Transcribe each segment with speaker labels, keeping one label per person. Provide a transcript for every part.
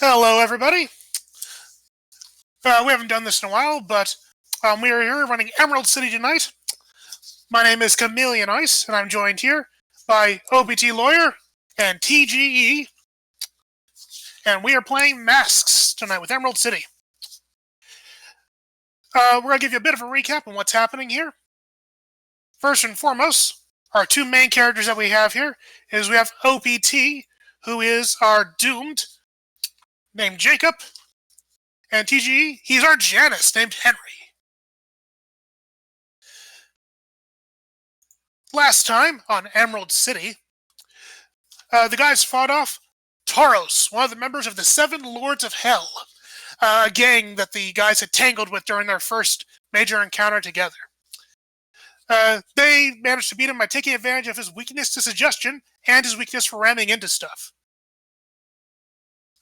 Speaker 1: Hello, everybody. We haven't done this in a while, but we are here running Emerald City tonight. My name is Chameleon Ice, and I'm joined here by OPT Lawyer and TGE, and we are playing Masks tonight with Emerald City. We're going to give you a bit of a recap on what's happening here. First and foremost, our two main characters that we have here is we have OPT, who is our doomed, named Jacob, and TGE, he's our Janus, named Henry. Last time, on Emerald City, the guys fought off Tauros, one of the members of the Seven Lords of Hell, a gang that the guys had tangled with during their first major encounter together. They managed to beat him by taking advantage of his weakness to suggestion and his weakness for ramming into stuff.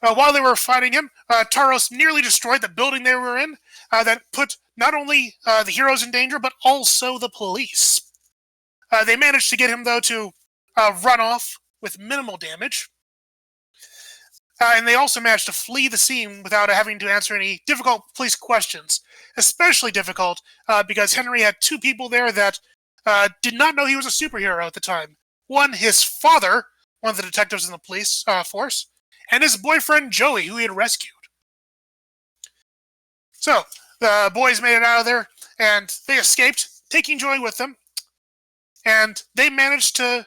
Speaker 1: While they were fighting him, Tauros nearly destroyed the building they were in, that put not only the heroes in danger, but also the police. They managed to get him, though, to run off with minimal damage. And they also managed to flee the scene without having to answer any difficult police questions. Especially difficult because Henry had two people there that did not know he was a superhero at the time. One, his father, one of the detectives in the police force, and his boyfriend Joey, who he had rescued. So, the boys made it out of there, and they escaped, taking Joey with them. And they managed to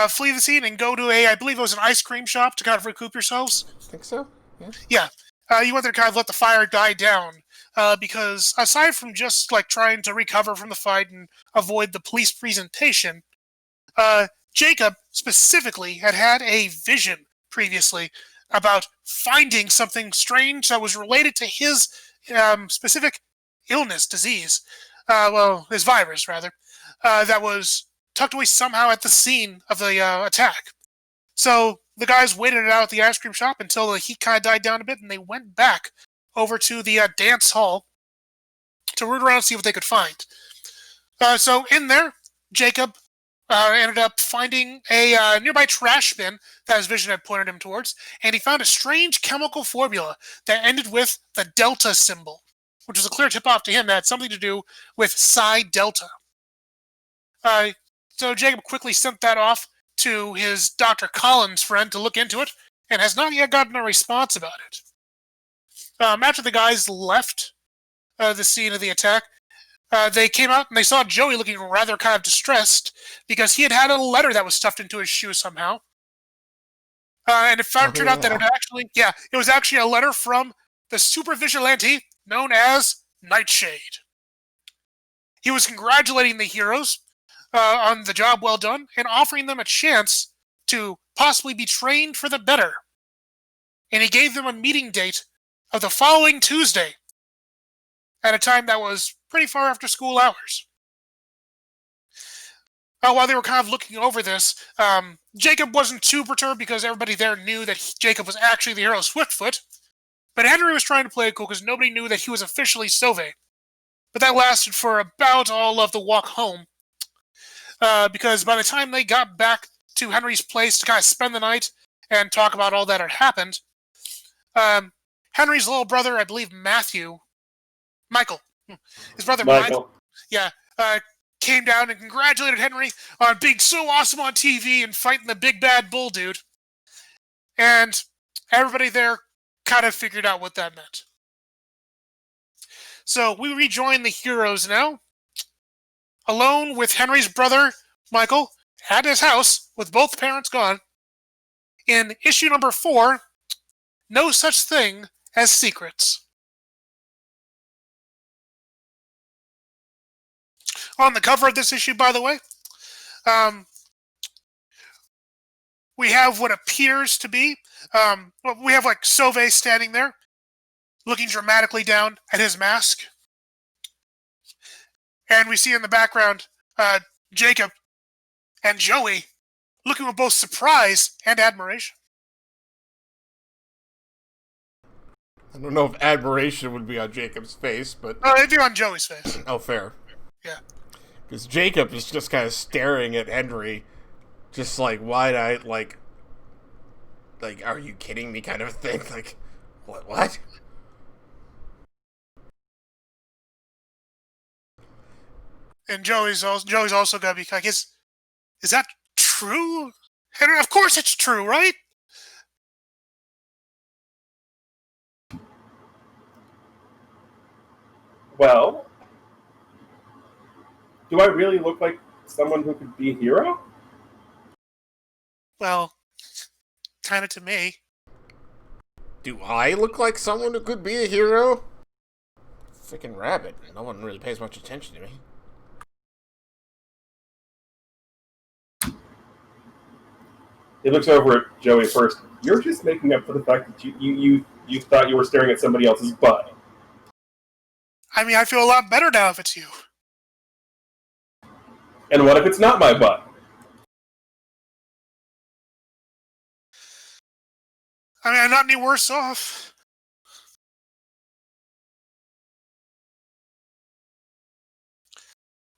Speaker 1: flee the scene and go to I believe it was an ice cream shop to kind of recoup yourselves.
Speaker 2: I think so, yeah.
Speaker 1: Yeah, you went there to kind of let the fire die down, because aside from just like trying to recover from the fight and avoid the police presentation, Jacob specifically had a vision previously about finding something strange that was related to his specific illness, disease, his virus rather, that was tucked away somehow at the scene of the attack. So the guys waited it out at the ice cream shop until the heat kind of died down a bit, and they went back over to the dance hall to root around and see what they could find. So in there, Jacob ended up finding a nearby trash bin that his vision had pointed him towards, and he found a strange chemical formula that ended with the Delta symbol, which was a clear tip-off to him that had something to do with Psi Delta. So Jacob quickly sent that off to his Dr. Collins friend to look into it, and has not yet gotten a response about it. After the guys left the scene of the attack, they came out and they saw Joey looking rather kind of distressed because he had a letter that was stuffed into his shoe somehow. And it turned out that it was actually a letter from the super vigilante known as Nightshade. He was congratulating the heroes on the job well done and offering them a chance to possibly be trained for the better. And he gave them a meeting date of the following Tuesday at a time that was pretty far after school hours. While they were kind of looking over this, Jacob wasn't too perturbed because everybody there knew that Jacob was actually the hero Swiftfoot. But Henry was trying to play it cool because nobody knew that he was officially Sauve. But that lasted for about all of the walk home. Because by the time they got back to Henry's place to kind of spend the night and talk about all that had happened, Henry's little brother, I believe Michael, his brother Michael, came down and congratulated Henry on being so awesome on TV and fighting the big bad bull dude. And everybody there kind of figured out what that meant. So we rejoin the heroes now, alone with Henry's brother, Michael, at his house, with both parents gone, in issue number 4, No Such Thing as Secrets. On the cover of this issue, by the way, we have what appears to be, we have like Sauve standing there, looking dramatically down at his mask. And we see in the background Jacob and Joey looking with both surprise and admiration.
Speaker 2: I don't know if admiration would be on Jacob's face, but...
Speaker 1: It'd be on Joey's face.
Speaker 2: Oh, fair.
Speaker 1: Yeah.
Speaker 2: Because Jacob is just kind of staring at Henry, just like wide-eyed, like, are you kidding me kind of thing? Like, What?
Speaker 1: And Joey's also got to be like, is that true? Henry, of course it's true, right?
Speaker 3: Well, do I really look like someone who could be a hero?
Speaker 1: Well, kind of to me.
Speaker 2: Do I look like someone who could be a hero? Freaking rabbit. No one really pays much attention to me.
Speaker 3: He looks over at Joey first. You're just making up for the fact that you thought you were staring at somebody else's butt.
Speaker 1: I mean, I feel a lot better now if it's you.
Speaker 3: And what if it's not my butt?
Speaker 1: I mean, I'm not any worse off.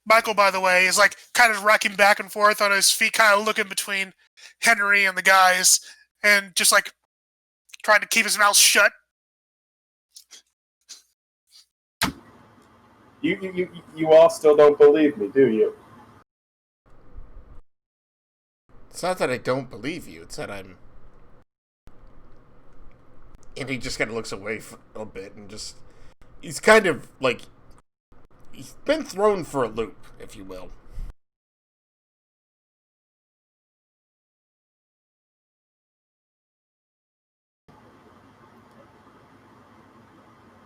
Speaker 1: Michael, by the way, is like kind of rocking back and forth on his feet, kind of looking between Henry and the guys, and just like trying to keep his mouth shut.
Speaker 3: You all still don't believe me, do you?
Speaker 2: It's not that I don't believe you, it's that I'm... And he just kind of looks away for a bit and just... He's kind of, like... He's been thrown for a loop, if you will.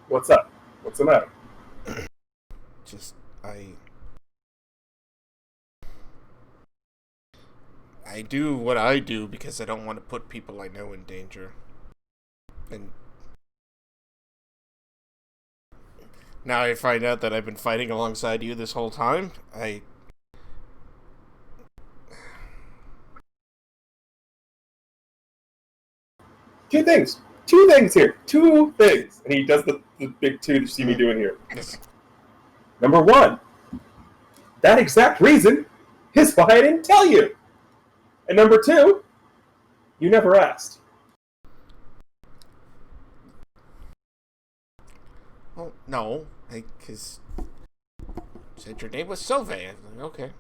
Speaker 3: What's up? What's the matter?
Speaker 2: Just, I do what I do because I don't want to put people I know in danger. And now I find out that I've been fighting alongside you this whole time.
Speaker 3: Two things here. Two things. And he does the big two that you see me doing here. Number one, that exact reason is why I didn't tell you. And number two, you never asked.
Speaker 2: Oh, no. Because said your name was Sove. Okay.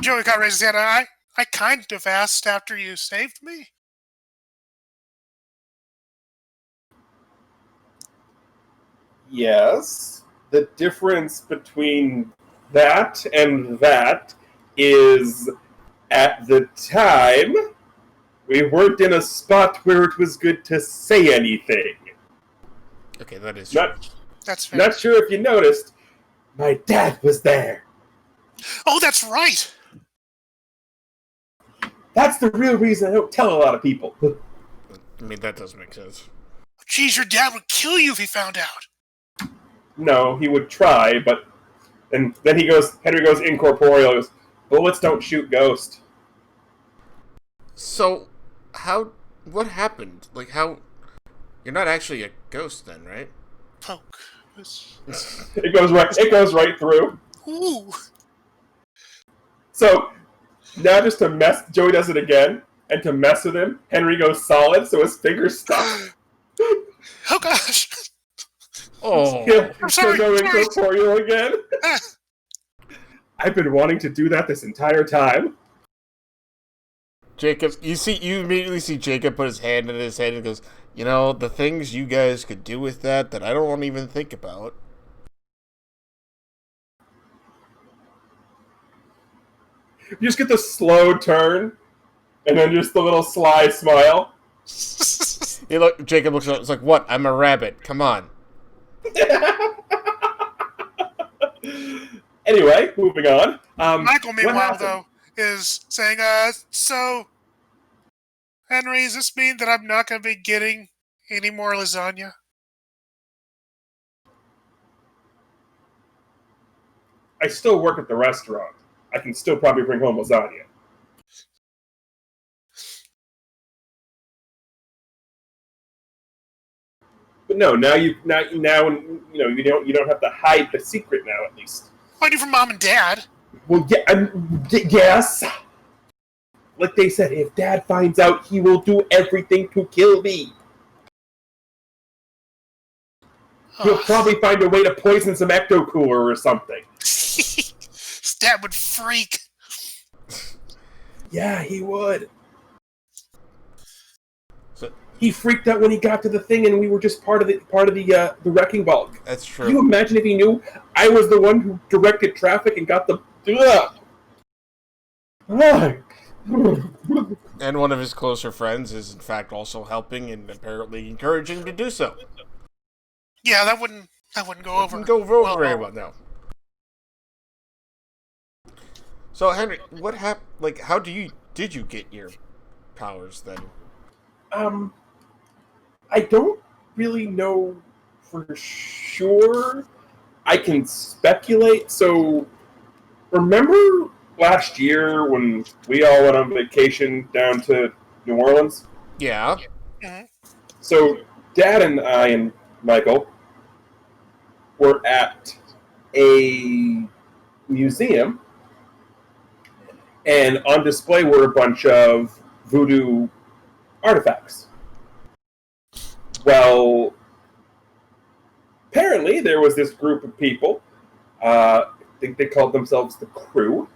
Speaker 1: Joey got raised his hand. I kind of asked after you saved me.
Speaker 3: Yes. The difference between that and that is at the time, we weren't in a spot where it was good to say anything.
Speaker 2: Okay, that is true.
Speaker 1: That's fair.
Speaker 3: Not sure if you noticed, my dad was there.
Speaker 1: Oh, that's right.
Speaker 3: That's the real reason I don't tell a lot of people.
Speaker 2: I mean, that does make sense.
Speaker 1: Geez, your dad would kill you if he found out.
Speaker 3: No, he would try, but... And then Henry goes incorporeal, goes, bullets don't shoot ghosts.
Speaker 2: So, what happened? Like, how... You're not actually a ghost then, right?
Speaker 1: Poke.
Speaker 3: It goes right through.
Speaker 1: Ooh.
Speaker 3: So, now just to mess, Joey does it again, and to mess with him, Henry goes solid, so his fingers stop.
Speaker 1: Oh gosh.
Speaker 2: Oh.
Speaker 1: I'm sorry.
Speaker 3: Go incorporeal again. I've been wanting to do that this entire time.
Speaker 2: Jacob, you immediately see Jacob put his hand in his head and goes, you know, the things you guys could do with that I don't want to even think about.
Speaker 3: You just get the slow turn, and then just the little sly smile.
Speaker 2: Jacob looks up, it's like, what? I'm a rabbit. Come on.
Speaker 3: Anyway, moving on.
Speaker 1: Michael, meanwhile, though, is saying, so, Henry, does this mean that I'm not going to be getting any more lasagna?
Speaker 3: I still work at the restaurant. I can still probably bring home lasagna. But no, now you don't have to hide the secret now, at least.
Speaker 1: I do from Mom and Dad.
Speaker 3: Well, yeah, yes. Like they said, if Dad finds out, he will do everything to kill me. He'll probably find a way to poison some ecto cooler or something.
Speaker 1: Dad would freak.
Speaker 3: Yeah, he would.
Speaker 2: So,
Speaker 3: he freaked out when he got to the thing, and we were just part of the wrecking ball.
Speaker 2: that's true.
Speaker 3: Can you imagine if he knew I was the one who directed traffic and got the?
Speaker 2: And one of his closer friends is, in fact, also helping and apparently encouraging him to do so.
Speaker 1: Yeah, that wouldn't go over.
Speaker 2: Go over very well now. So, Henry, what happened? Like, how did you get your powers then?
Speaker 3: I don't really know for sure. I can speculate. So, remember last year when we all went on vacation down to New Orleans?
Speaker 2: Yeah.
Speaker 1: Mm-hmm.
Speaker 3: So, Dad and I and Michael were at a museum, and on display were a bunch of voodoo artifacts. Well, apparently there was this group of people, I think they called themselves the Crew,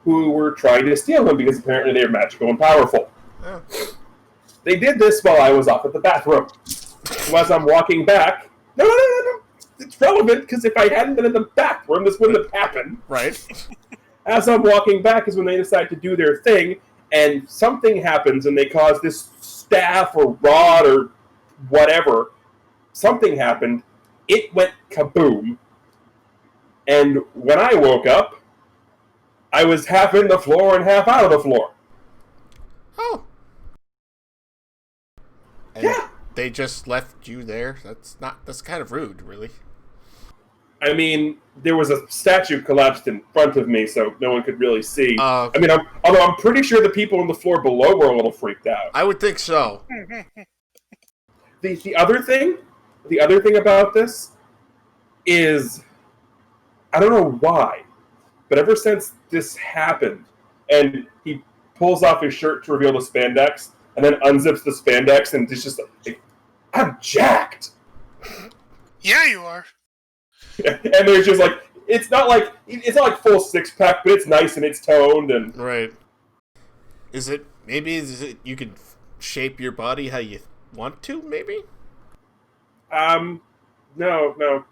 Speaker 3: who were trying to steal them because apparently they are magical and powerful.
Speaker 2: Yeah.
Speaker 3: They did this while I was off at the bathroom. So as I'm walking back, no. It's relevant because if I hadn't been in the bathroom, this wouldn't have happened.
Speaker 2: Right.
Speaker 3: As I'm walking back is when they decide to do their thing, and something happens, and they cause this staff or rod or whatever. Something happened. It went kaboom. And when I woke up, I was half in the floor and half out of the floor.
Speaker 2: Oh. And
Speaker 3: yeah.
Speaker 2: They just left you there? That's kind of rude, really.
Speaker 3: I mean, there was a statue collapsed in front of me, so no one could really see. I mean, although I'm pretty sure the people on the floor below were a little freaked out.
Speaker 2: I would think so.
Speaker 3: The other thing about this is, I don't know why, but ever since this happened, and he pulls off his shirt to reveal the spandex, and then unzips the spandex, and it's just like, I'm jacked.
Speaker 1: Yeah, you are.
Speaker 3: And there's just like it's not like full six pack, but it's nice and it's toned and
Speaker 2: right. Is it you can shape your body how you want to? Maybe.
Speaker 3: No,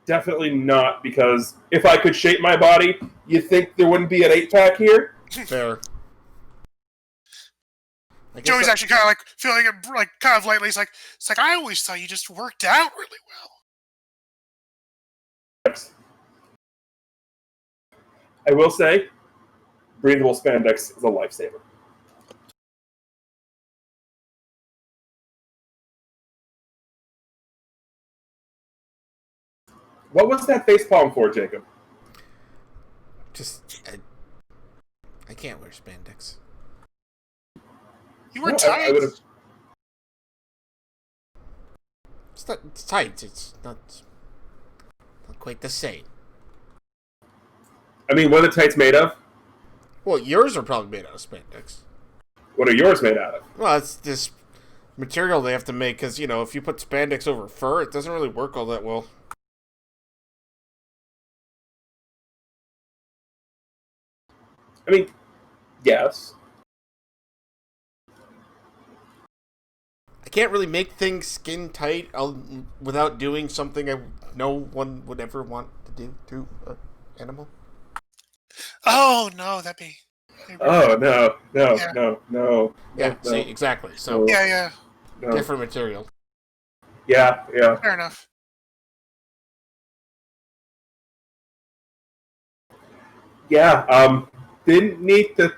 Speaker 3: definitely not. Because if I could shape my body, you think there wouldn't be an 8-pack here?
Speaker 2: Fair.
Speaker 1: Joey's actually kind of like feeling it like kind of lightly. It's like I always thought you just worked out really well.
Speaker 3: I will say, breathable spandex is a lifesaver. What was that facepalm for, Jacob?
Speaker 2: I can't wear spandex.
Speaker 1: You were tight.
Speaker 2: It's tight. It's not quite the same.
Speaker 3: I mean, what are the tights made of?
Speaker 2: Well, yours are probably made out of spandex.
Speaker 3: What are yours made out of?
Speaker 2: Well, it's this material they have to make because, if you put spandex over fur, it doesn't really work all that well.
Speaker 3: I mean, yes.
Speaker 2: I can't really make things skin tight without doing something no one would ever want to do to an animal.
Speaker 1: Oh no, that'd be.
Speaker 3: Oh no!
Speaker 2: Yeah,
Speaker 3: no.
Speaker 2: See, exactly. So
Speaker 1: Yeah.
Speaker 3: No.
Speaker 2: Different material.
Speaker 3: Yeah.
Speaker 1: Fair enough.
Speaker 3: Yeah. Didn't need to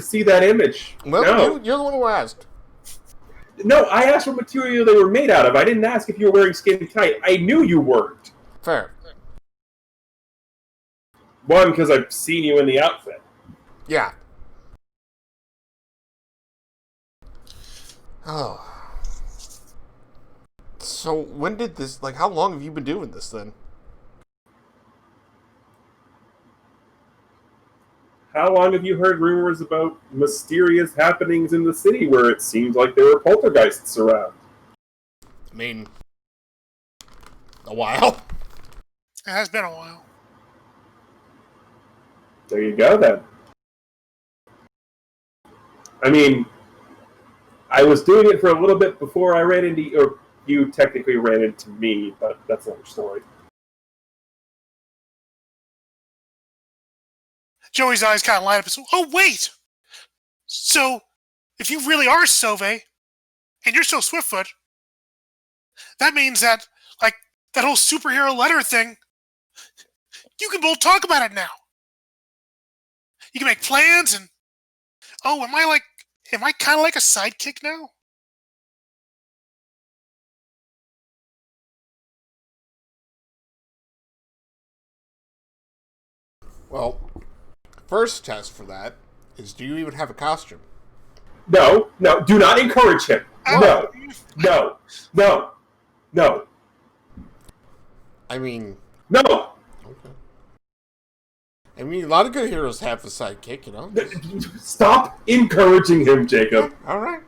Speaker 3: see that image.
Speaker 2: Well,
Speaker 3: no.
Speaker 2: you're the one who asked.
Speaker 3: No, I asked what material they were made out of. I didn't ask if you were wearing skin tight. I knew you weren't.
Speaker 2: Fair.
Speaker 3: One, because I've seen you in the outfit.
Speaker 2: Yeah. Oh. So, when did this, how long have you been doing this, then?
Speaker 3: How long have you heard rumors about mysterious happenings in the city where it seems like there were poltergeists around?
Speaker 2: I mean, a while.
Speaker 1: It has been a while.
Speaker 3: There you go, then. I mean, I was doing it for a little bit before I ran into you, or you technically ran into me, but that's another story.
Speaker 1: Joey's eyes kind of light up. Oh, wait! So, if you really are Sauve, and you're still Swiftfoot, that means that, like, that whole superhero letter thing, you can both talk about it now. You can make plans and... Oh, am I kind of like a sidekick now?
Speaker 2: Well, first test for that is, do you even have a costume?
Speaker 3: No, do not encourage him.
Speaker 1: Oh.
Speaker 3: No.
Speaker 2: I mean...
Speaker 3: No!
Speaker 2: Okay. I mean, a lot of good heroes have a sidekick, you know?
Speaker 3: Stop encouraging him, Jacob.
Speaker 2: All right.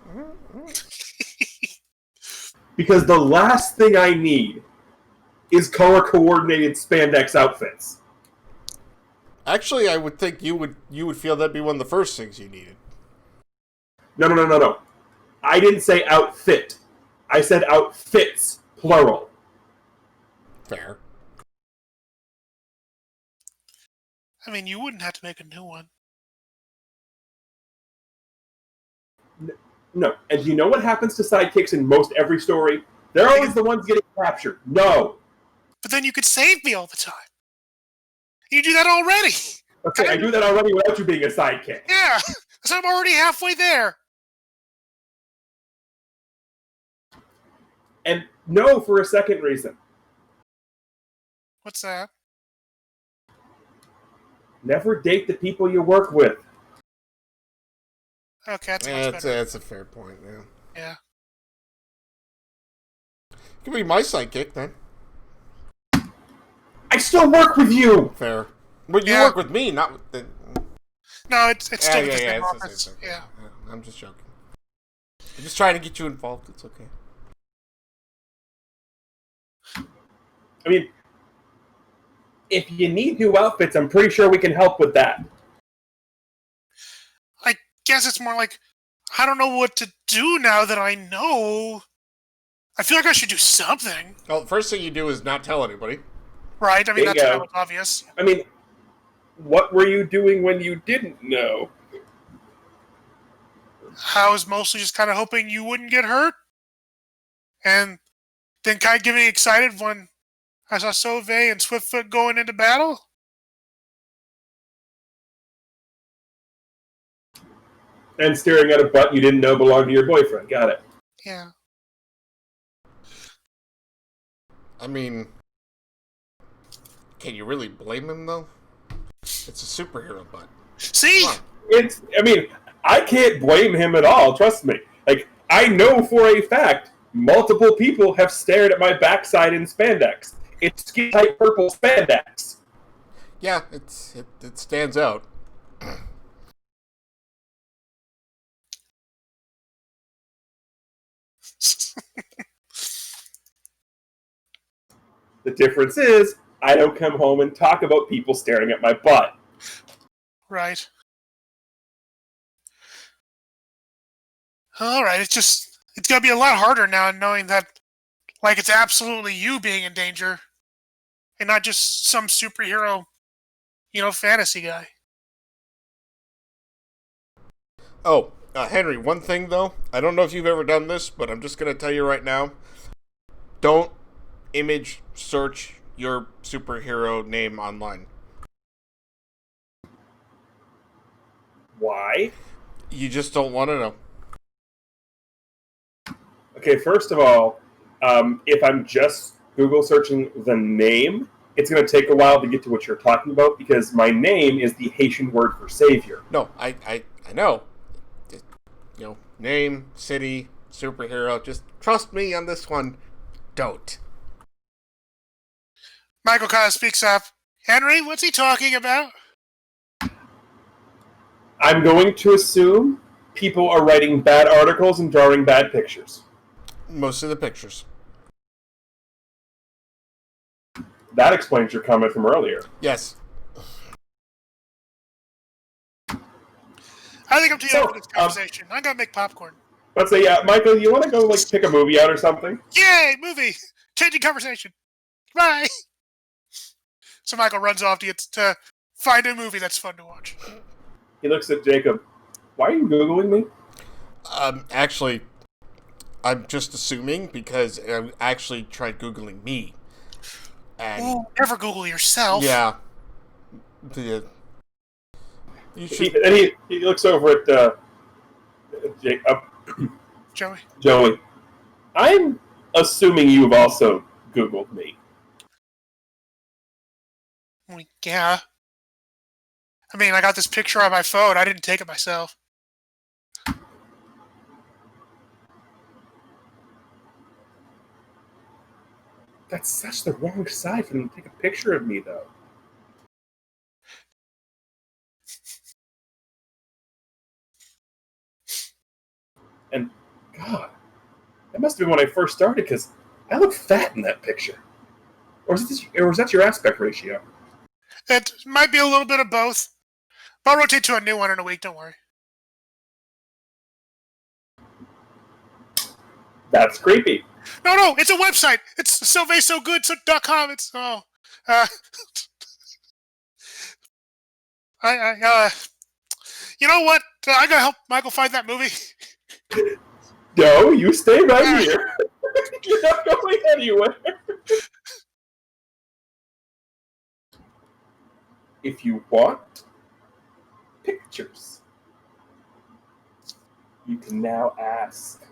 Speaker 3: Because the last thing I need is color-coordinated spandex outfits.
Speaker 2: Actually, I would think you would feel that'd be one of the first things you needed.
Speaker 3: No. I didn't say outfit. I said outfits, plural.
Speaker 2: Fair.
Speaker 1: I mean, you wouldn't have to make a new one.
Speaker 3: No. And you know what happens to sidekicks in most every story? They're always the ones getting captured. No.
Speaker 1: But then you could save me all the time. You do that already.
Speaker 3: Okay, I do that already without you being a sidekick.
Speaker 1: Yeah, so I'm already halfway there.
Speaker 3: And no for a second reason.
Speaker 1: What's that?
Speaker 3: Never date the people you work with.
Speaker 1: Okay, that's much better.
Speaker 2: That's a fair point, yeah.
Speaker 1: Yeah.
Speaker 2: You can be my sidekick, then.
Speaker 3: I still work with you!
Speaker 2: Fair. But you
Speaker 1: Yeah.
Speaker 2: work with me, not with the...
Speaker 1: No, it's still the same
Speaker 2: it's the
Speaker 1: office.
Speaker 2: same thing.
Speaker 1: Yeah.
Speaker 2: I'm just joking. I'm just trying to get you involved. It's okay.
Speaker 3: I mean, if you need new outfits, I'm pretty sure we can help with that.
Speaker 1: I guess it's more like, I don't know what to do now that I know. I feel like I should do something.
Speaker 2: Well, the first thing you do is not tell anybody.
Speaker 1: Right? I mean,
Speaker 3: Bingo.
Speaker 1: that's kind of obvious.
Speaker 3: I mean, what were you doing when you didn't know?
Speaker 1: I was mostly just kind of hoping you wouldn't get hurt. And then kind of getting excited when I saw Sauve and Swiftfoot going into battle.
Speaker 3: And staring at a butt you didn't know belonged to your boyfriend. Got it.
Speaker 1: Yeah.
Speaker 2: I mean... Can you really blame him, though? It's a superhero butt.
Speaker 1: See?
Speaker 3: I can't blame him at all, trust me. Like, I know for a fact multiple people have stared at my backside in spandex. It's skin-tight purple spandex.
Speaker 2: Yeah, it stands out.
Speaker 3: The difference is, I don't come home and talk about people staring at my butt.
Speaker 1: Right. Alright, it's gonna be a lot harder now knowing that, like, it's absolutely you being in danger. And not just some superhero, fantasy guy.
Speaker 2: Oh, Henry, one thing, though. I don't know if you've ever done this, but I'm just going to tell you right now. Don't image search your superhero name online.
Speaker 3: Why?
Speaker 2: You just don't want to know.
Speaker 3: Okay, first of all, if I'm just Google searching the name, it's going to take a while to get to what you're talking about because my name is the Haitian word for savior.
Speaker 2: No, I know. Name, city, superhero. Just trust me on this one. Don't.
Speaker 1: Michael kind of speaks up. Henry, what's he talking about?
Speaker 3: I'm going to assume people are writing bad articles and drawing bad pictures.
Speaker 2: Most of the pictures.
Speaker 3: That explains your comment from earlier.
Speaker 2: Yes.
Speaker 1: I think I'm too young for this conversation. I gotta make popcorn.
Speaker 3: Let's say, Michael, you want to go like pick a movie out or something?
Speaker 1: Yay, movie! Changing conversation. Bye. So Michael runs off to find a movie that's fun to watch.
Speaker 3: He looks at Jacob. Why are you Googling me?
Speaker 2: Actually, I'm just assuming because I actually tried Googling me. And
Speaker 1: Ooh, never Google yourself.
Speaker 2: yeah. You should.
Speaker 3: He looks over at
Speaker 1: Joey.
Speaker 3: I'm assuming you've also Googled me.
Speaker 1: Yeah. I mean, I got this picture on my phone. I didn't take it myself.
Speaker 3: That's such the wrong side for them to take a picture of me, though. And, God, that must have been when I first started, because I look fat in that picture. Or is that your aspect ratio?
Speaker 1: It might be a little bit of both. But I'll rotate to a new one in a week, don't worry.
Speaker 3: That's creepy.
Speaker 1: No, it's a website. It's SoVaySoGood.com. It's, you know what? I gotta help Michael find that movie.
Speaker 3: No, you stay right here. You're not going anywhere. If you want pictures, you can now ask.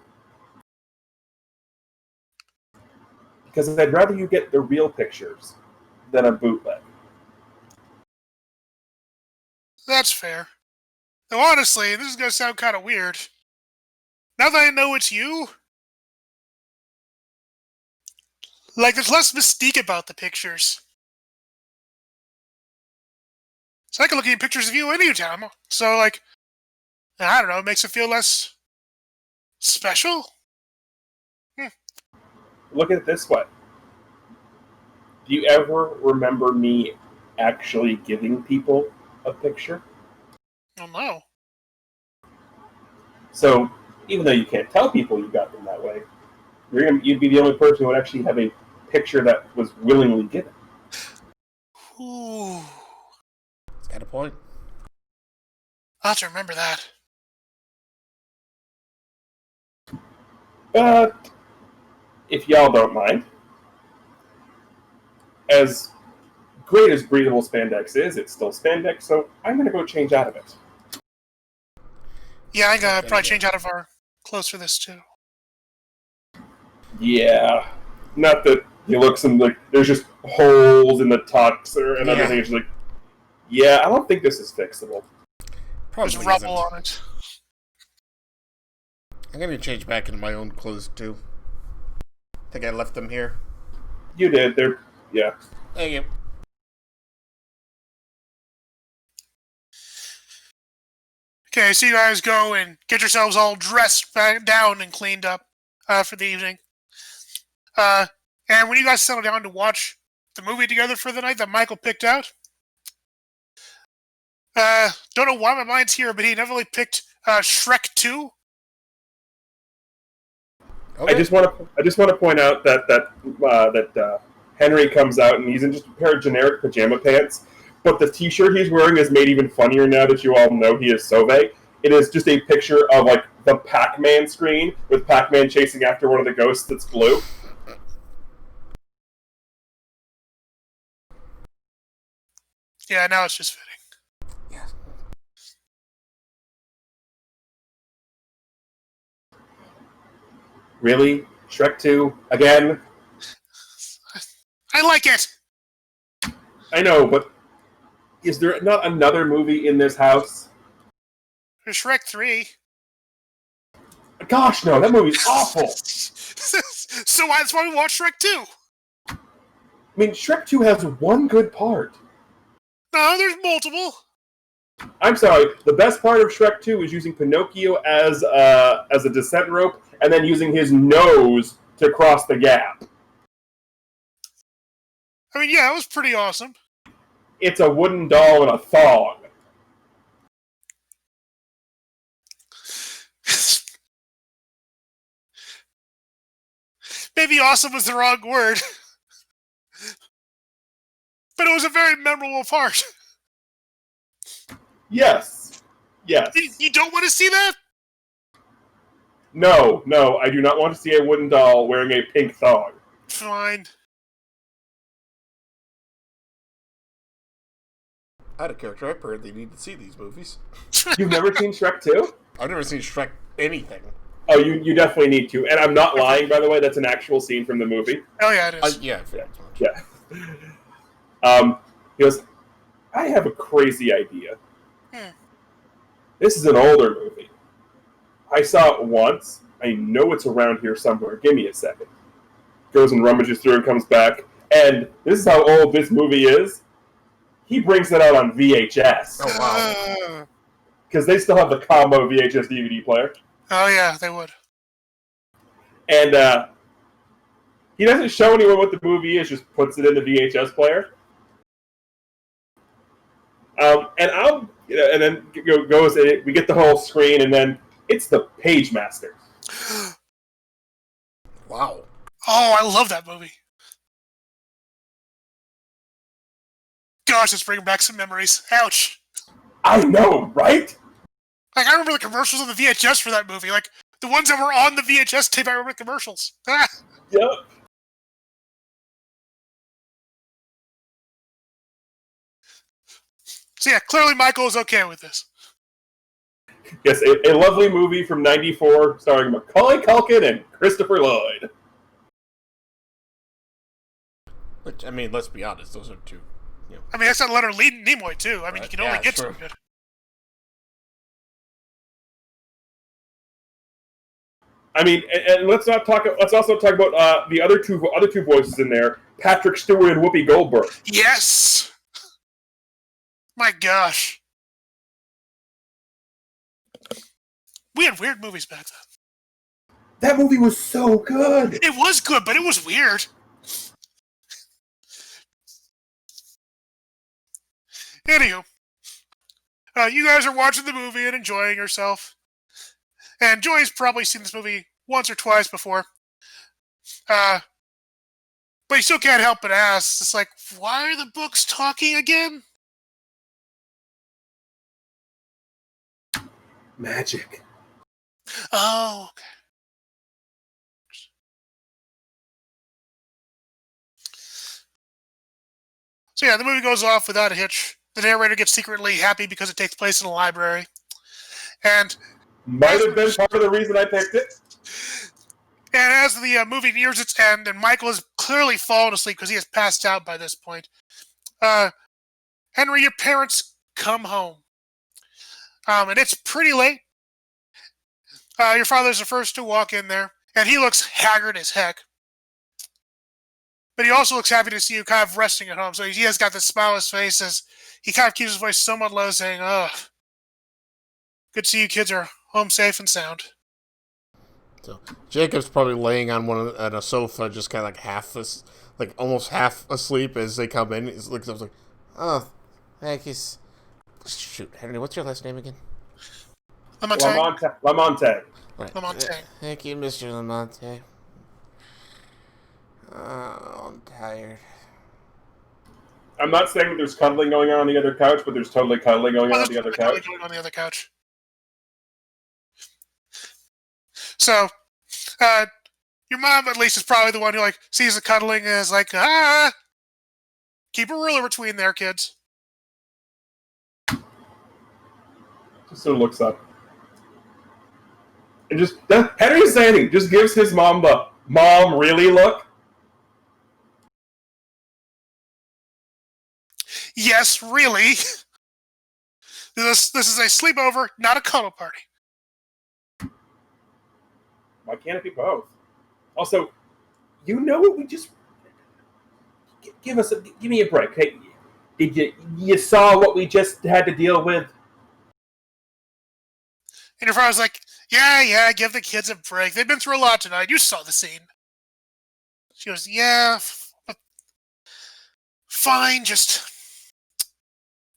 Speaker 3: Because I'd rather you get the real pictures than a bootleg.
Speaker 1: That's fair. Though honestly, this is gonna sound kind of weird. Now that I know it's you, like, there's less mystique about the pictures. So I can look at pictures of you anytime. So, like, I don't know, it makes it feel less special?
Speaker 3: Look at it this way. Do you ever remember me actually giving people a picture?
Speaker 1: Oh, no.
Speaker 3: So, even though you can't tell people you got them that way, you'd be the only person who would actually have a picture that was willingly given.
Speaker 1: Ooh.
Speaker 2: It's got a point.
Speaker 1: I'll have to remember that.
Speaker 3: But, if y'all don't mind, as great as breathable spandex is, it's still spandex, so I'm going to go change out of it.
Speaker 1: Yeah, I'm gonna probably change out of our clothes for this, too.
Speaker 3: Yeah. Not that he looks and, like, there's just holes in the tux and everything. It's like, yeah, I don't think this is fixable.
Speaker 2: Probably
Speaker 1: There's rubble
Speaker 2: isn't.
Speaker 1: on it.
Speaker 2: I'm gonna change back into my own clothes too. I think I left them here.
Speaker 3: You did. Yeah.
Speaker 2: Thank you.
Speaker 1: Okay, so you guys go and get yourselves all dressed back down and cleaned up for the evening. And when you guys settle down to watch the movie together for the night that Michael picked out, don't know why my mind's here, but he definitely picked Shrek 2.
Speaker 2: Okay.
Speaker 3: I just want to point out that Henry comes out and he's in just a pair of generic pajama pants, but the T-shirt he's wearing is made even funnier now that you all know he is Sauvé. It is just a picture of like the Pac-Man screen with Pac-Man chasing after one of the ghosts that's blue.
Speaker 1: Yeah, now it's just fitting.
Speaker 2: Yes.
Speaker 3: Really? Shrek 2? Again?
Speaker 1: I like it!
Speaker 3: I know, but is there not another movie in this house?
Speaker 1: There's Shrek 3.
Speaker 3: Gosh, no, that movie's awful!
Speaker 1: So that's why we watch Shrek 2.
Speaker 3: I mean, Shrek 2 has one good part.
Speaker 1: No, there's multiple.
Speaker 3: I'm sorry, the best part of Shrek 2 is using Pinocchio as a descent rope and then using his nose to cross the gap.
Speaker 1: I mean, yeah, it was pretty awesome.
Speaker 3: It's a wooden doll in a thong.
Speaker 1: Maybe awesome was the wrong word. But it was a very memorable part.
Speaker 3: Yes. Yes.
Speaker 1: You don't want to see that?
Speaker 3: No, I do not want to see a wooden doll wearing a pink thong.
Speaker 1: Fine.
Speaker 2: Out of character, I apparently need to see these movies.
Speaker 3: You've never seen Shrek 2?
Speaker 2: I've never seen Shrek anything.
Speaker 3: Oh, you definitely need to. And I'm not lying, by the way. That's an actual scene from the movie.
Speaker 1: Oh, yeah, it is.
Speaker 2: Yeah.
Speaker 3: He goes, I have a crazy idea.
Speaker 1: Hmm.
Speaker 3: This is an older movie. I saw it once. I know it's around here somewhere. Give me a second. Goes and rummages through and comes back. And this is how old this movie is. He brings it out on VHS.
Speaker 2: Oh, wow.
Speaker 3: Because they still have the combo VHS DVD player.
Speaker 1: Oh, yeah, they would.
Speaker 3: And he doesn't show anyone what the movie is, just puts it in the VHS player. And then goes, and we get the whole screen, and then it's the Page Master.
Speaker 2: Wow.
Speaker 1: Oh, I love that movie. Gosh, it's bringing back some memories. Ouch.
Speaker 3: I know, right?
Speaker 1: Like, I remember the commercials on the VHS for that movie. Like, the ones that were on the VHS tape, I remember the commercials. Ah.
Speaker 3: Yep.
Speaker 1: So yeah, clearly Michael is okay with this.
Speaker 3: Yes, a lovely movie from '94 starring Macaulay Culkin and Christopher Lloyd.
Speaker 2: Which, I mean, let's be honest, those are two.
Speaker 1: I mean, that's not Leonard Nimoy, too. I mean, you can only get so good.
Speaker 3: I mean, and let's also talk about the other two voices in there, Patrick Stewart and Whoopi Goldberg.
Speaker 1: Yes! My gosh. We had weird movies back then.
Speaker 3: That movie was so good.
Speaker 1: It was good, but it was weird. Anywho, you guys are watching the movie and enjoying yourself. And Joy's probably seen this movie once or twice before. But you still can't help but ask, it's like, why are the books talking again?
Speaker 3: Magic.
Speaker 1: Oh, okay. So yeah, the movie goes off without a hitch. The narrator gets secretly happy because it takes place in a library. And
Speaker 3: might have been part of the reason I picked it.
Speaker 1: And as the movie nears its end, and Michael has clearly fallen asleep because he has passed out by this point, Henry, your parents come home. And it's pretty late. Your father's the first to walk in there, and he looks haggard as heck. But he also looks happy to see you kind of resting at home. So he has got this smile on his face as he kind of keeps his voice somewhat low, saying, "Oh, good to see you kids are home safe and sound."
Speaker 2: So Jacob's probably laying on a sofa, just kind of almost half asleep as they come in. He looks up like, "Oh, thank you." Shoot, Henry, what's your last name again?
Speaker 3: Lamonte.
Speaker 2: Right.
Speaker 1: Lamonte.
Speaker 2: Thank you, Mr. Lamonte. Oh, I'm tired.
Speaker 3: I'm not saying that there's cuddling going on the other couch, but there's totally cuddling going on the other couch.
Speaker 1: On the other couch. So, your mom at least is probably the one who sees the cuddling and is like, keep a ruler between there, kids.
Speaker 3: Just sort of looks up. And Henry doesn't say anything, just gives his mom the mom really look.
Speaker 1: Yes, really. This is a sleepover, not a cuddle party.
Speaker 3: Why can't it be both? Also, you know what we just... Give me a break. Hey, did you saw what we just had to deal with?
Speaker 1: And your father's like, yeah, give the kids a break. They've been through a lot tonight. You saw the scene. She goes, yeah, fine, just...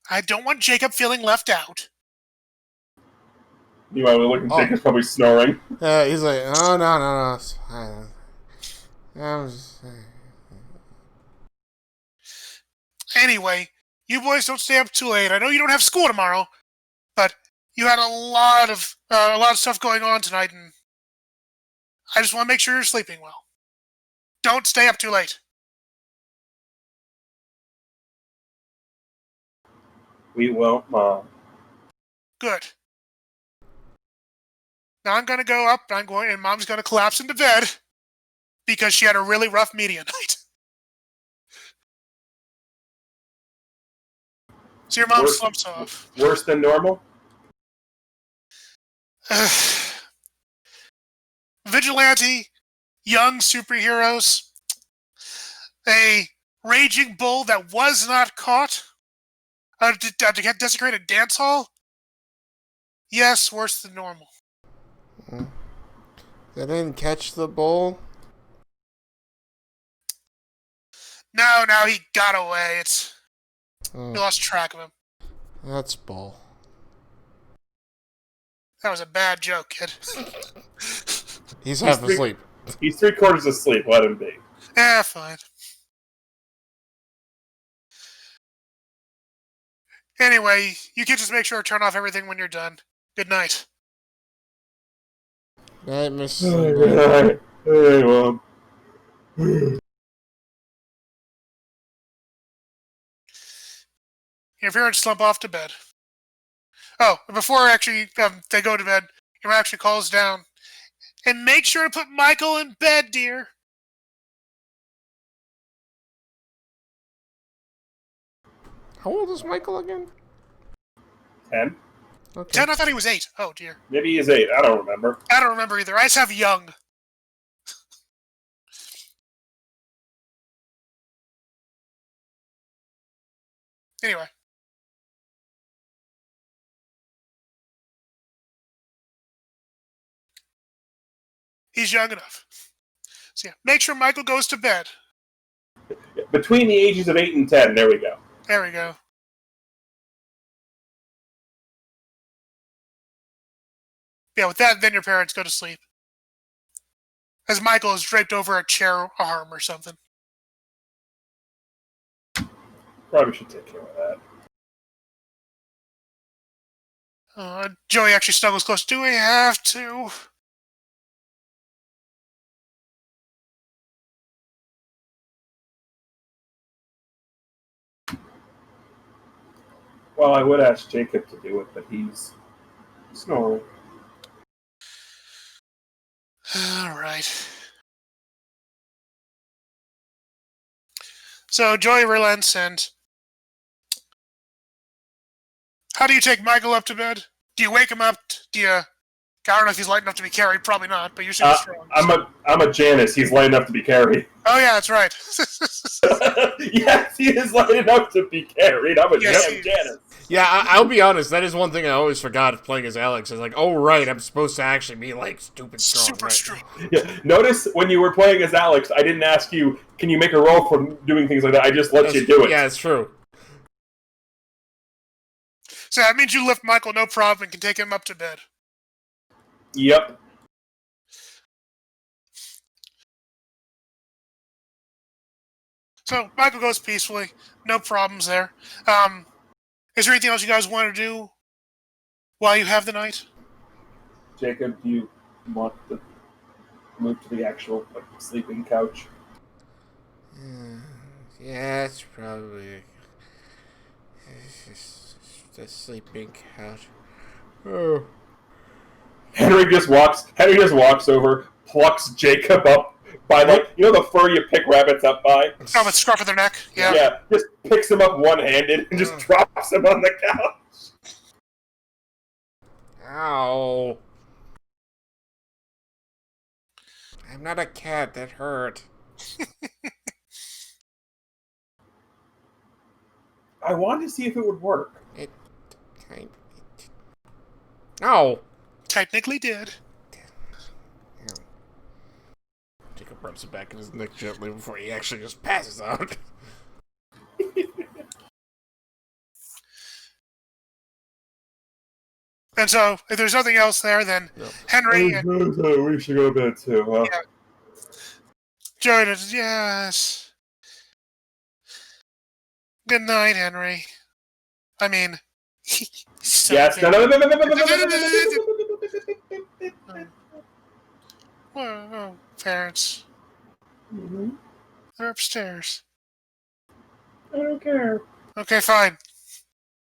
Speaker 1: I don't want Jacob feeling left out.
Speaker 3: Meanwhile, we're looking, Jacob's probably snoring.
Speaker 2: He's like, oh, no. It's fine.
Speaker 1: Anyway, you boys don't stay up too late. I know you don't have school tomorrow, but you had a lot of stuff going on tonight, and I just want to make sure you're sleeping well. Don't stay up too late.
Speaker 3: We will, Mom.
Speaker 1: Good. Now I'm gonna go up, and Mom's gonna collapse into bed because she had a really rough media night. So your mom slumps off.
Speaker 3: Worse than normal?
Speaker 1: Vigilante, young superheroes, a raging bull that was not caught, to desecrate a dance hall? Yes, worse than normal.
Speaker 2: They didn't catch the bull?
Speaker 1: No, he got away. We lost track of him.
Speaker 2: That's bull.
Speaker 1: That was a bad joke, kid.
Speaker 2: He's half asleep.
Speaker 3: He's 3/4 asleep. Let him be.
Speaker 1: Fine. Anyway, you can just make sure to turn off everything when you're done. Good night.
Speaker 2: Night, Miss.
Speaker 3: Hey, Mom.
Speaker 1: Your parents slump off to bed. Oh, before actually they go to bed, your mom actually calls down. And make sure to put Michael in bed, dear.
Speaker 2: How old is Michael again?
Speaker 3: 10?
Speaker 2: Okay.
Speaker 1: 10? I thought he was 8. Oh, dear.
Speaker 3: Maybe he's 8. I don't remember.
Speaker 1: I don't remember either. I just have young. Anyway. He's young enough. So yeah, make sure Michael goes to bed.
Speaker 3: Between the ages of 8 and 10, there we go.
Speaker 1: There we go. Yeah, with that, then your parents go to sleep. As Michael is draped over a chair arm or something.
Speaker 3: Probably should take care of that.
Speaker 1: Joey actually snuggles close. Do we have to?
Speaker 3: Well, I would ask Jacob to do it, but he's snoring.
Speaker 1: All right. So Joey relents, and how do you take Michael up to bed? Do you wake him up? Do you? I don't know if he's light enough to be carried. Probably not, but usually he's strong.
Speaker 3: I'm a Janus. He's light enough to be carried.
Speaker 1: Oh yeah, that's right.
Speaker 3: Yes, he is light enough to be carried. I'm a damn Janus.
Speaker 2: Yeah, I'll be honest. That is one thing I always forgot playing as Alex. Is like, oh right, I'm supposed to actually be like stupid strong.
Speaker 1: Super
Speaker 2: right?
Speaker 1: strong.
Speaker 3: Yeah. Notice when you were playing as Alex, I didn't ask you, can you make a roll for doing things like that? I just let you do it.
Speaker 2: Yeah, it's true.
Speaker 1: So that means you lift Michael no problem and can take him up to bed.
Speaker 3: Yep.
Speaker 1: So Michael goes peacefully. No problems there. Is there anything else you guys want to do while you have the night?
Speaker 3: Jacob, do you want to move to the actual sleeping couch?
Speaker 2: Yeah, it's probably the sleeping couch. Oh.
Speaker 3: Henry just walks over, plucks Jacob up by the fur you pick rabbits up by.
Speaker 1: Oh, with the scruff of their neck. Yeah.
Speaker 3: Yeah, just picks him up one-handed and just drops him on the couch.
Speaker 2: Ow. I'm not a cat, that hurt.
Speaker 3: I wanted to see if it would work.
Speaker 2: No.
Speaker 1: Technically did.
Speaker 2: Jacob rubs it back in his neck gently before he actually just passes out.
Speaker 1: And so, if there's nothing else there, then
Speaker 2: Yep.
Speaker 1: Henry
Speaker 3: We should go to bed too. Huh?
Speaker 1: Yeah. join us. Yes. Good night, Henry. I mean,
Speaker 3: Yes. No.
Speaker 1: Oh, parents.
Speaker 3: Mhm.
Speaker 1: They're upstairs.
Speaker 3: I don't care.
Speaker 1: Okay, fine.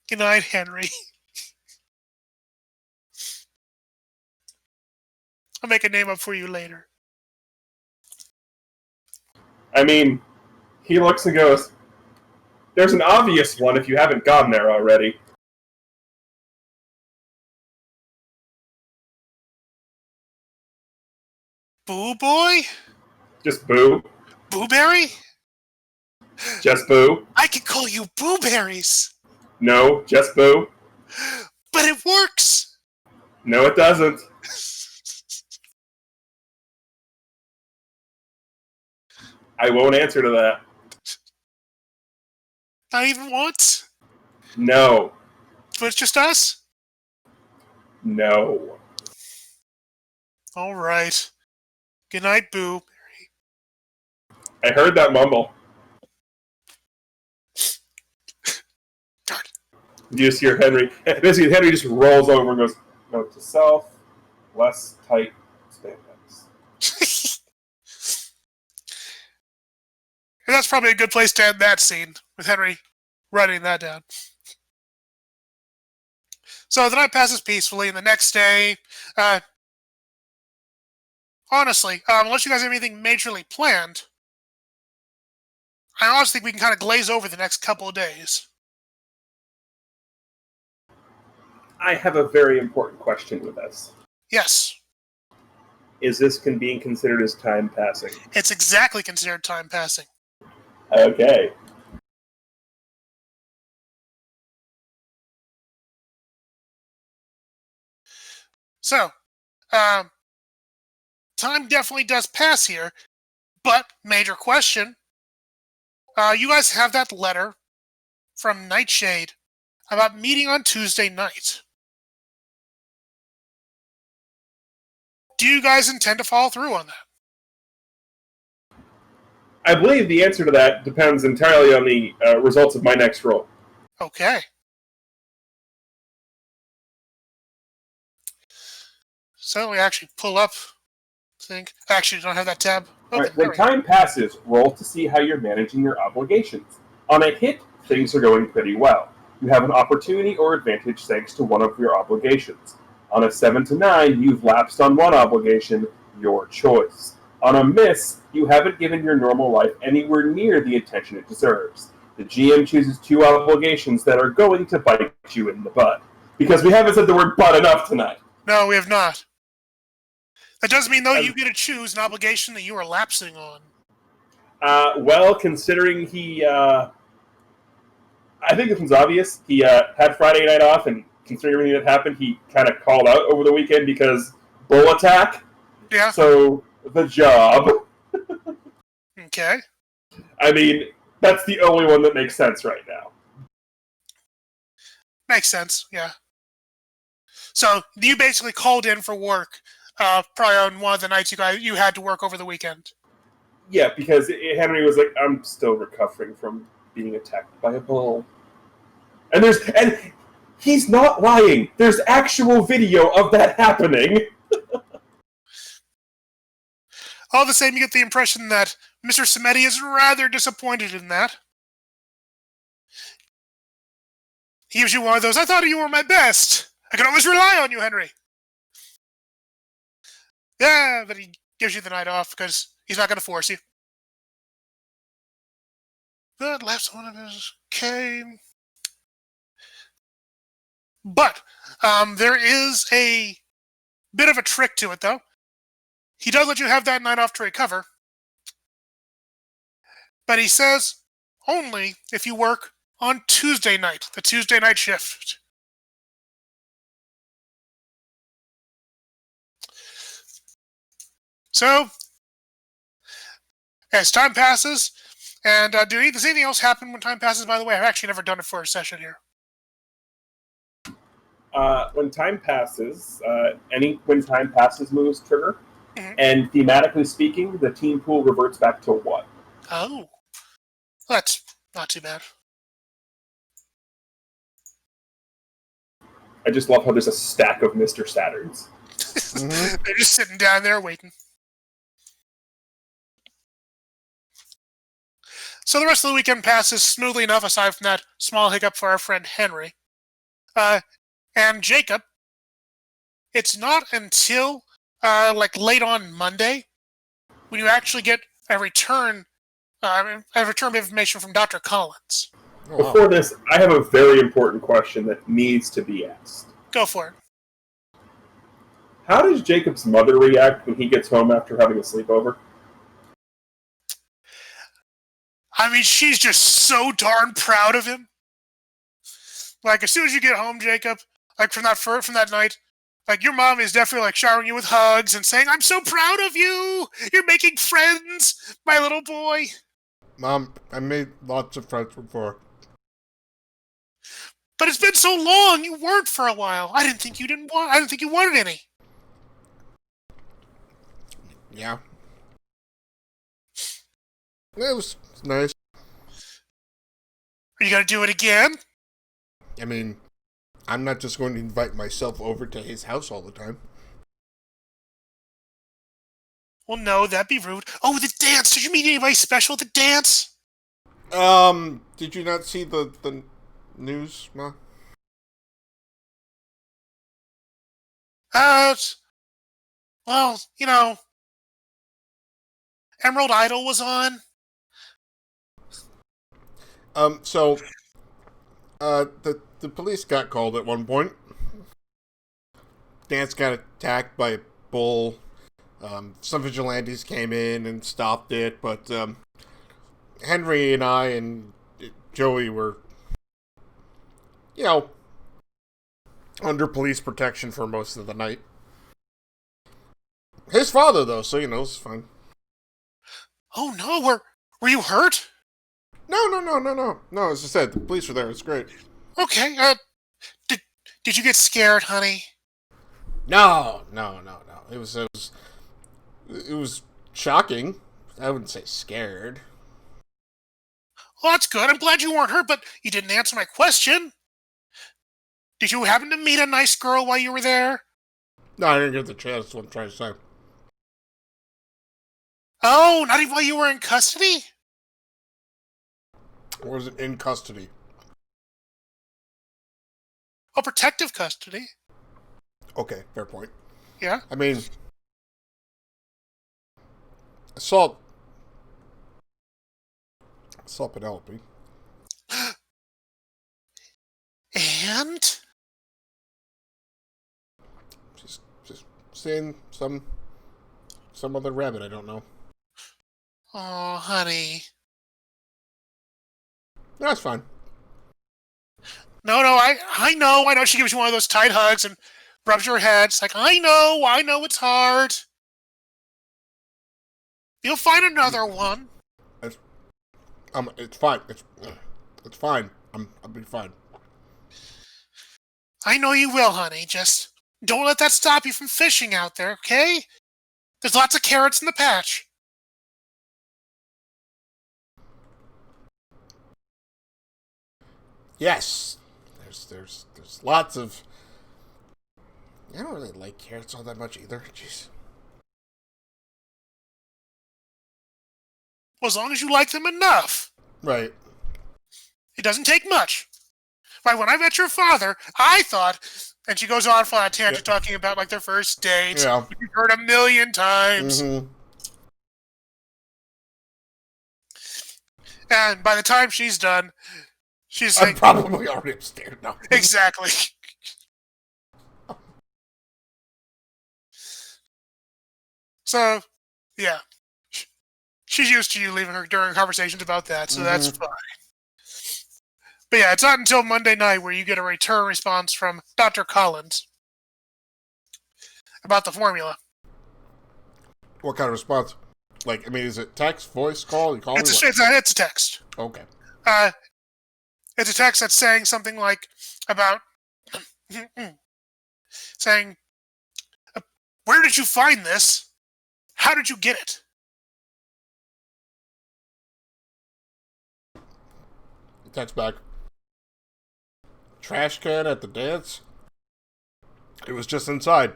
Speaker 1: Good night, Henry. I'll make a name up for you later.
Speaker 3: I mean, he looks and goes, there's an obvious one if you haven't gone there already.
Speaker 1: Boo Boy?
Speaker 3: Just Boo.
Speaker 1: Booberry?
Speaker 3: Just Boo.
Speaker 1: I can call you Booberries.
Speaker 3: No, just Boo.
Speaker 1: But it works.
Speaker 3: No, it doesn't. I won't answer to that.
Speaker 1: Not even once?
Speaker 3: No.
Speaker 1: But it's just us?
Speaker 3: No.
Speaker 1: All right. Good night, Boo.
Speaker 3: I heard that mumble.
Speaker 1: Darn.
Speaker 3: You just hear Henry. Basically, Henry just rolls over and goes, note to self, less tight spandex.
Speaker 1: And that's probably a good place to end that scene, with Henry writing that down. So the night passes peacefully, and the next day, honestly, unless you guys have anything majorly planned, I honestly think we can kind of glaze over the next couple of days.
Speaker 3: I have a very important question with this.
Speaker 1: Yes,
Speaker 3: Is this being considered as time passing?
Speaker 1: it's exactly considered time passing.
Speaker 3: Okay.
Speaker 1: So, time definitely does pass here, but major question. You guys have that letter from Nightshade about meeting on Tuesday night. Do you guys intend to follow through on that?
Speaker 3: I believe the answer to that depends entirely on the results of my next roll.
Speaker 1: Okay. So we actually pull up. Actually, don't have that tab open.
Speaker 3: All right, when time passes, roll to see how you're managing your obligations. On a hit, things are going pretty well. You have an opportunity or advantage thanks to one of your obligations. On a 7 to 9, you've lapsed on one obligation, your choice. On a miss, you haven't given your normal life anywhere near the attention it deserves. The GM chooses 2 obligations that are going to bite you in the butt. Because we haven't said the word butt enough tonight.
Speaker 1: No, we have not. That does mean, though, you get to choose an obligation that you are lapsing on.
Speaker 3: Well, considering he... I think this one's obvious. He had Friday night off, and considering everything that happened, he kind of called out over the weekend because bull attack.
Speaker 1: Yeah.
Speaker 3: So, the job.
Speaker 1: Okay.
Speaker 3: I mean, that's the only one that makes sense right now.
Speaker 1: Makes sense, yeah. So, you basically called in for work, probably on one of the nights you had to work over the weekend.
Speaker 3: Yeah, because Henry was like, I'm still recovering from being attacked by a bull. And he's not lying. There's actual video of that happening.
Speaker 1: All the same, you get the impression that Mr. Samedi is rather disappointed in that. He gives you one of those, I thought you were my best. I can always rely on you, Henry. Yeah, but he gives you the night off because he's not going to force you. That last one is okay. But there is a bit of a trick to it, though. He does let you have that night off to recover. But he says only if you work on Tuesday night, the Tuesday night shift. So, as time passes, and does anything else happen when time passes, by the way? I've actually never done it for a session here.
Speaker 3: when time passes, when time passes moves trigger,
Speaker 1: Mhm.
Speaker 3: and thematically speaking, the team pool reverts back to what?
Speaker 1: Oh, that's not too bad.
Speaker 3: I just love how there's a stack of Mr. Saturns.
Speaker 1: They're just sitting down there waiting. So the rest of the weekend passes smoothly enough, aside from that small hiccup for our friend Henry. And Jacob, it's not until late on Monday when you actually get a return of information from Dr. Collins.
Speaker 2: Oh, wow.
Speaker 3: Before this, I have a very important question that needs to be asked.
Speaker 1: Go for it.
Speaker 3: How does Jacob's mother react when he gets home after having a sleepover?
Speaker 1: I mean, she's just so darn proud of him. Like, as soon as you get home, Jacob, like from that night, like your mom is definitely like showering you with hugs and saying, "I'm so proud of you. You're making friends, my little boy."
Speaker 2: Mom, I made lots of friends before.
Speaker 1: But it's been so long. You weren't for a while. I didn't think you wanted any.
Speaker 2: Yeah. It was nice.
Speaker 1: Are you gonna do it again?
Speaker 2: I mean, I'm not just going to invite myself over to his house all the time.
Speaker 1: Well, no, that'd be rude. Oh, the dance. Did you meet anybody special at the dance?
Speaker 2: Did you not see the news, Ma?
Speaker 1: Well, Emerald Idol was on.
Speaker 2: The police got called at one point. Dance got attacked by a bull. Some vigilantes came in and stopped it, but Henry and I and Joey were, under police protection for most of the night. His father, though, so it's fine.
Speaker 1: Oh no, were you hurt?
Speaker 2: No. As I said, the police were there. It's great.
Speaker 1: Okay. Did you get scared, honey?
Speaker 2: No. It was shocking. I wouldn't say scared.
Speaker 1: Well, that's good. I'm glad you weren't hurt, but you didn't answer my question. Did you happen to meet a nice girl while you were there?
Speaker 2: No, I didn't get the chance. That's what I'm trying to say.
Speaker 1: Oh, not even while you were in custody?
Speaker 2: I wasn't in custody.
Speaker 1: Oh, protective custody.
Speaker 2: Okay, fair point.
Speaker 1: Yeah.
Speaker 2: I mean, I saw Penelope.
Speaker 1: And?
Speaker 2: Just seeing some other rabbit I don't know.
Speaker 1: Oh, honey.
Speaker 2: That's fine.
Speaker 1: No, I know she gives you one of those tight hugs and rubs your head. It's like, I know it's hard. You'll find another one.
Speaker 2: It's fine. It's fine. I'll be fine.
Speaker 1: I know you will, honey. Just don't let that stop you from fishing out there, okay? There's lots of carrots in the patch.
Speaker 2: Yes. There's lots of. I don't really like carrots all that much either. Jeez.
Speaker 1: Well, as long as you like them enough.
Speaker 2: Right.
Speaker 1: It doesn't take much. Right, when I met your father, I thought, and she goes on for a tangent talking about like their first date.
Speaker 2: Yeah.
Speaker 1: You've heard a million times.
Speaker 2: Mm-hmm.
Speaker 1: And by the time she's done, she's
Speaker 2: I'm
Speaker 1: like,
Speaker 2: probably already upstairs now.
Speaker 1: exactly. So, yeah. She's used to you leaving her during conversations about that, so that's fine. But yeah, it's not until Monday night where you get a return response from Dr. Collins about the formula.
Speaker 2: What kind of response? Like, I mean, is it text, voice, call? You call me?
Speaker 1: It's a text.
Speaker 2: Okay.
Speaker 1: It's a text that's saying something like about saying, "Where did you find this? How did you get it?"
Speaker 2: Text back. Trash can at the dance? It was just inside.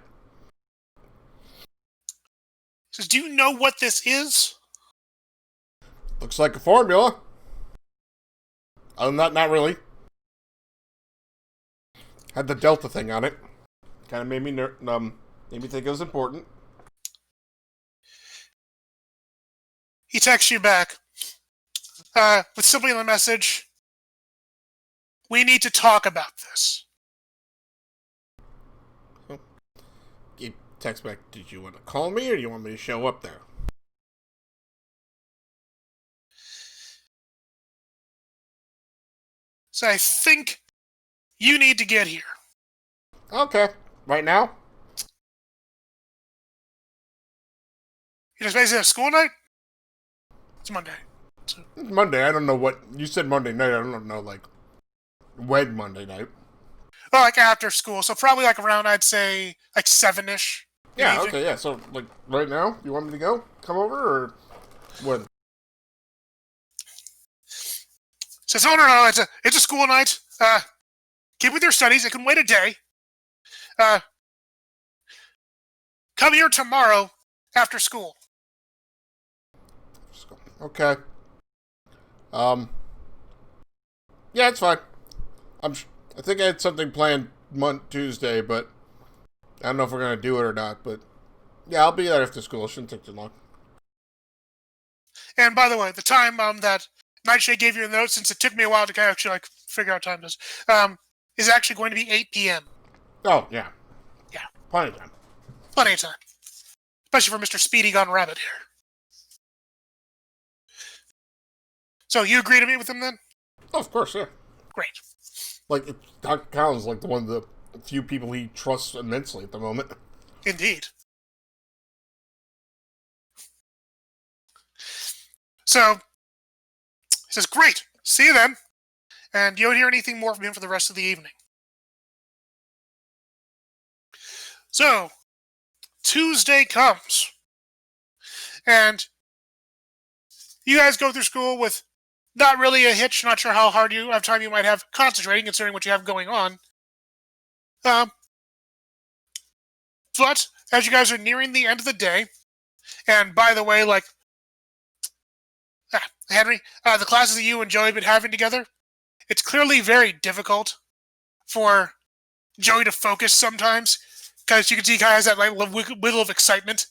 Speaker 1: He says, "Do you know what this is?"
Speaker 2: Looks like a formula. Other than that, not really. Had the Delta thing on it. Kind of made me made me think it was important.
Speaker 1: He texts you back with simply the message, "We need to talk about this."
Speaker 2: He text back, did you want to call me or do you want me to show up there?
Speaker 1: So I think you need to get here.
Speaker 2: Okay. Right now?
Speaker 1: You just basically have school night? It's Monday. So.
Speaker 2: It's Monday. I don't know what... You said Monday night. I don't know, like, when Monday night.
Speaker 1: Well, like after school. So probably like around, I'd say, like 7-ish.
Speaker 2: Yeah, okay, yeah. So, like, right now? You want me to go? Come over, or when?
Speaker 1: Says, no, it's a school night. Keep with your studies. It can wait a day. Come here tomorrow after school.
Speaker 2: Okay. Yeah, it's fine. I think I had something planned Tuesday, but I don't know if we're gonna do it or not. But yeah, I'll be there after school. It shouldn't take too long.
Speaker 1: And by the way, the time that Nightshade gave you a note, since it took me a while to actually like figure out time this, is actually going to be 8 p.m.
Speaker 2: Oh yeah,
Speaker 1: yeah,
Speaker 2: plenty of time.
Speaker 1: Plenty of time, especially for Mr. Speedy Gun Rabbit here. So you agree to meet with him then?
Speaker 2: Oh, of course, yeah.
Speaker 1: Great.
Speaker 2: Like Dr. Collins, like one of the few people he trusts immensely at the moment.
Speaker 1: Indeed. So he says, "Great, see you then," and you don't hear anything more from him for the rest of the evening. So Tuesday comes, and you guys go through school with not really a hitch. Not sure how hard you have time you might have concentrating, considering what you have going on. But as you guys are nearing the end of the day, and by the way, like Henry, the classes that you and Joey have been having together, it's clearly very difficult for Joey to focus sometimes, because you can see he kind of has that like wiggle of excitement,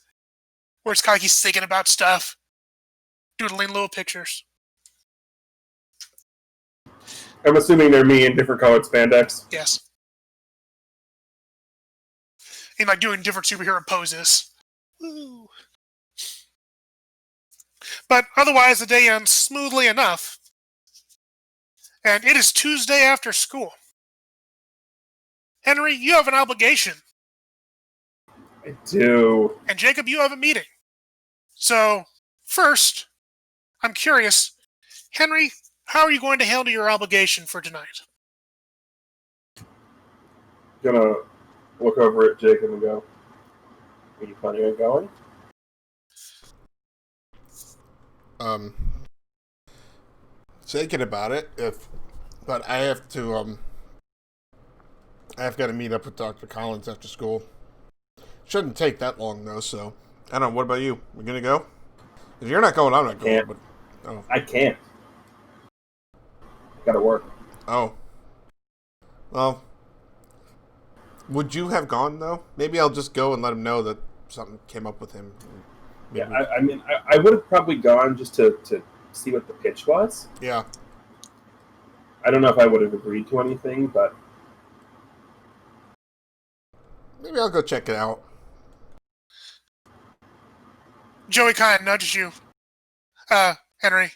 Speaker 1: where it's kind of like he's thinking about stuff, doodling little pictures.
Speaker 3: I'm assuming they're me in different colored spandex.
Speaker 1: Yes. And like doing different superhero poses. Woo. But otherwise, the day ends smoothly enough. And it is Tuesday after school. Henry, you have an obligation.
Speaker 3: I do.
Speaker 1: And Jacob, you have a meeting. So, first, I'm curious, Henry, how are you going to handle your obligation for tonight?
Speaker 3: Gonna look over at Jacob and go, "Are you planning on going?"
Speaker 2: Thinking about it, but I have to, I've got to meet up with Dr. Collins after school. Shouldn't take that long, though, so. I don't know, what about you? We gonna go? If you're not going, I'm not going. But, oh.
Speaker 3: I can't. Gotta work.
Speaker 2: Oh. Well. Would you have gone, though? Maybe I'll just go and let him know that something came up with him.
Speaker 3: Maybe. Yeah, I mean, I would have probably gone just to see what the pitch was.
Speaker 2: Yeah.
Speaker 3: I don't know if I would have agreed to anything, but...
Speaker 2: Maybe I'll go check it out.
Speaker 1: Joey kind of nudges you. Henry.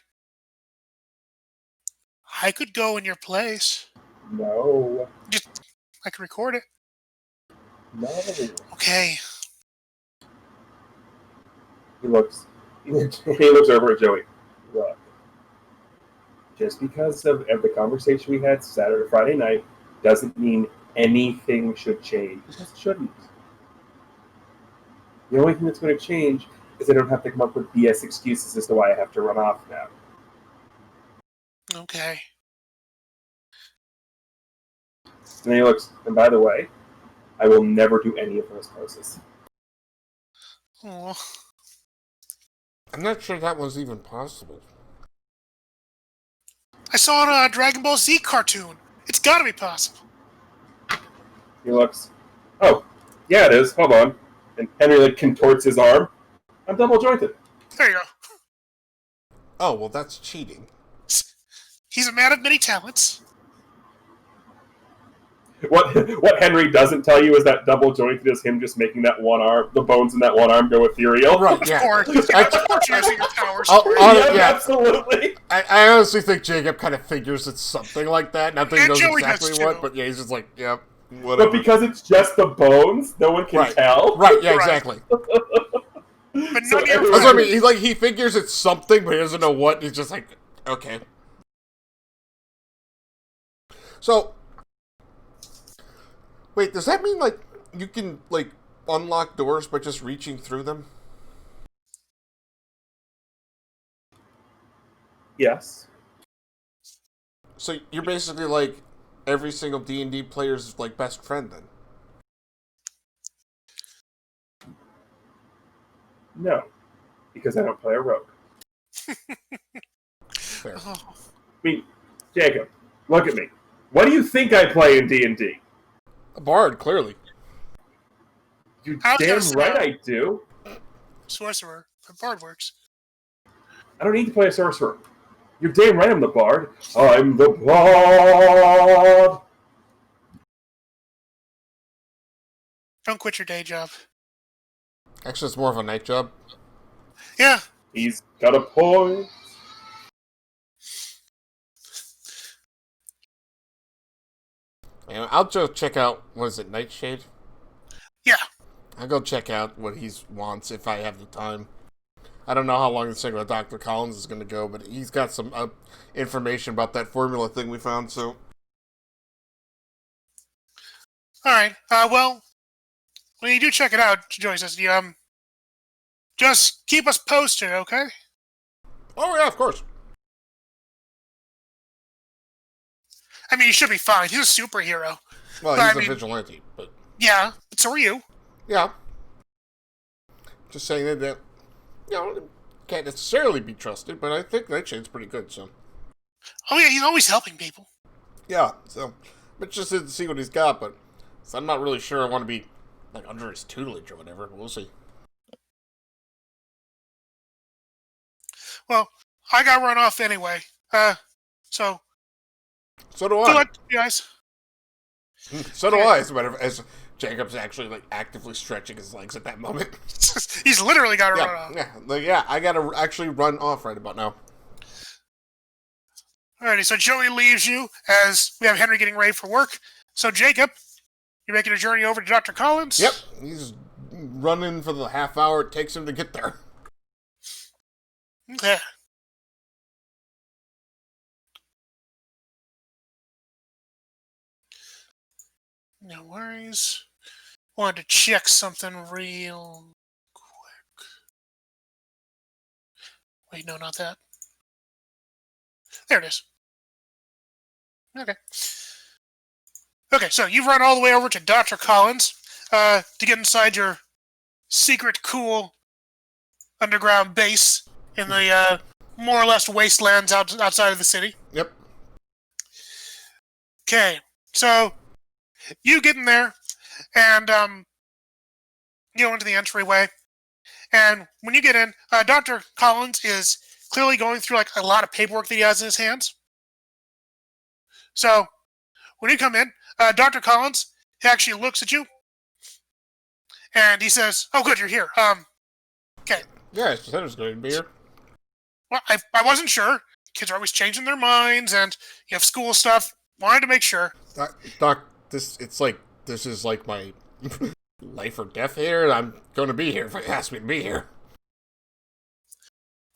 Speaker 1: I could go in your place.
Speaker 3: No.
Speaker 1: I could record it.
Speaker 3: No.
Speaker 1: Okay.
Speaker 3: He looks over at Joey. Look. Just because of the conversation we had Friday night doesn't mean anything should change. It just shouldn't. The only thing that's going to change is I don't have to come up with BS excuses as to why I have to run off now.
Speaker 1: Okay.
Speaker 3: And then he looks, and by the way, I will never do any of those poses.
Speaker 1: Oh.
Speaker 2: I'm not sure that was even possible.
Speaker 1: I saw it on a Dragon Ball Z cartoon. It's got to be possible.
Speaker 3: He looks, oh, yeah, it is. Hold on. And Henry like contorts his arm. I'm double jointed.
Speaker 1: There you go.
Speaker 2: Oh, well, that's cheating.
Speaker 1: He's a man of many talents.
Speaker 3: What Henry doesn't tell you is that double jointed is him just making that one arm, the bones in that one arm go ethereal.
Speaker 2: Right, yeah.
Speaker 1: Or using your powers.
Speaker 3: Yeah, absolutely.
Speaker 2: I honestly think Jacob kind of figures it's something like that. Not that he
Speaker 1: And
Speaker 2: knows
Speaker 1: Joey
Speaker 2: exactly
Speaker 1: does
Speaker 2: what,
Speaker 1: too.
Speaker 2: but yeah, he's just like, yep, whatever.
Speaker 3: But because it's just the bones, no one can
Speaker 2: Right.
Speaker 3: tell.
Speaker 2: Right, yeah,
Speaker 1: Right.
Speaker 2: exactly.
Speaker 1: But
Speaker 3: So
Speaker 1: none of your
Speaker 3: everyone-
Speaker 2: That's what I mean. He figures it's something, but he doesn't know what. He's just like, okay. So, wait, does that mean like you can like unlock doors by just reaching through them?
Speaker 3: Yes.
Speaker 2: So you're basically like every single D&D player's like best friend then.
Speaker 3: No. Because I don't play a rogue.
Speaker 2: Fair.
Speaker 1: Oh.
Speaker 3: I mean, Jacob, look at me. What do you think I play in D&D?
Speaker 2: A bard, clearly.
Speaker 3: You
Speaker 1: I was
Speaker 3: damn
Speaker 1: gonna say-
Speaker 3: right I do.
Speaker 1: Sorcerer. The bard works.
Speaker 3: I don't need to play a sorcerer. You're damn right I'm the bard. I'm the bard.
Speaker 1: Don't quit your day job.
Speaker 2: Actually, it's more of a night job.
Speaker 1: Yeah.
Speaker 3: He's got a point.
Speaker 2: And I'll just check out, what is it, Nightshade?
Speaker 1: Yeah.
Speaker 2: I'll go check out what he wants if I have the time. I don't know how long this thing with Dr. Collins is going to go, but he's got some information about that formula thing we found, so...
Speaker 1: Alright. Well, when you do check it out, Joey says, just keep us posted, okay?
Speaker 2: Oh, yeah, of course.
Speaker 1: I mean, he should be fine. He's a superhero.
Speaker 2: Well,
Speaker 1: But I
Speaker 2: he's a
Speaker 1: mean-
Speaker 2: vigilante, but...
Speaker 1: Yeah, but so are you.
Speaker 2: Yeah. Just saying that, you know, can't necessarily be trusted, but I think Nightshade's pretty good, so...
Speaker 1: Oh yeah, he's always helping people.
Speaker 2: Yeah, so... I'm interested to see what he's got, but... So I'm not really sure I want to be, like, under his tutelage or whatever. We'll see.
Speaker 1: Well, I got run off anyway. So
Speaker 2: So do
Speaker 1: good
Speaker 2: I.
Speaker 1: luck, you guys.
Speaker 2: So do I, as a matter of as Jacob's actually, like, actively stretching his legs at that moment.
Speaker 1: He's literally got to run off.
Speaker 2: I gotta actually run off right about now.
Speaker 1: Alrighty, so Joey leaves you as we have Henry getting ready for work. So Jacob, you're making a journey over to Dr. Collins?
Speaker 2: Yep, he's running for the half hour it takes him to get there.
Speaker 1: Okay. No worries. Wanted to check something real quick. Wait, no, not that. There it is. Okay. Okay, so you've run all the way over to Dr. Collins to get inside your secret, cool underground base in the more or less wastelands outside of the city.
Speaker 2: Yep.
Speaker 1: Okay, so you get in there and you go into the entryway. And when you get in, Dr. Collins is clearly going through like a lot of paperwork that he has in his hands. So when you come in, Dr. Collins, he actually looks at you and he says, "Oh, good, you're here. Okay.
Speaker 2: Yeah, I said it was going to be here.
Speaker 1: Well, I wasn't sure. Kids are always changing their minds, and you have school stuff. Wanted to make sure."
Speaker 2: Doc, this is like my life or death here, and I'm going to be here if it asks me to be here.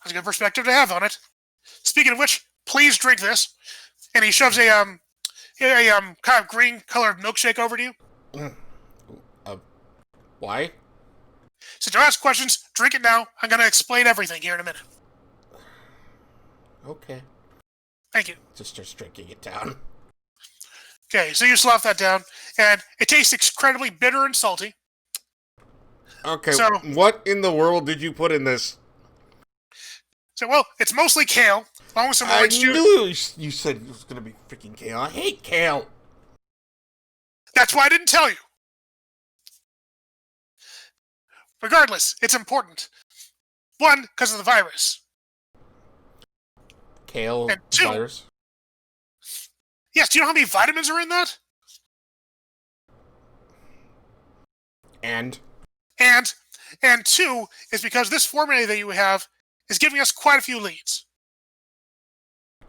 Speaker 1: That's a good perspective to have on it. Speaking of which, please drink this. And he shoves kind of green colored milkshake over to you.
Speaker 2: Why?
Speaker 1: So don't ask questions. Drink it now. I'm gonna explain everything here in a minute.
Speaker 2: Okay.
Speaker 1: Thank you.
Speaker 2: Just starts drinking it down.
Speaker 1: Okay, so you slough that down, and it tastes incredibly bitter and salty.
Speaker 2: Okay,
Speaker 1: So-
Speaker 2: what in the world did you put in this?
Speaker 1: So, well, it's mostly kale, along with some
Speaker 2: I
Speaker 1: orange juice.
Speaker 2: knew you said it was going to be freaking kale. I hate kale.
Speaker 1: That's why I didn't tell you. Regardless, it's important. One, because of the virus.
Speaker 2: Kale
Speaker 1: And two-
Speaker 2: virus?
Speaker 1: Yes, do you know how many vitamins are in that?
Speaker 2: And?
Speaker 1: And two is because this formula that you have is giving us quite a few leads.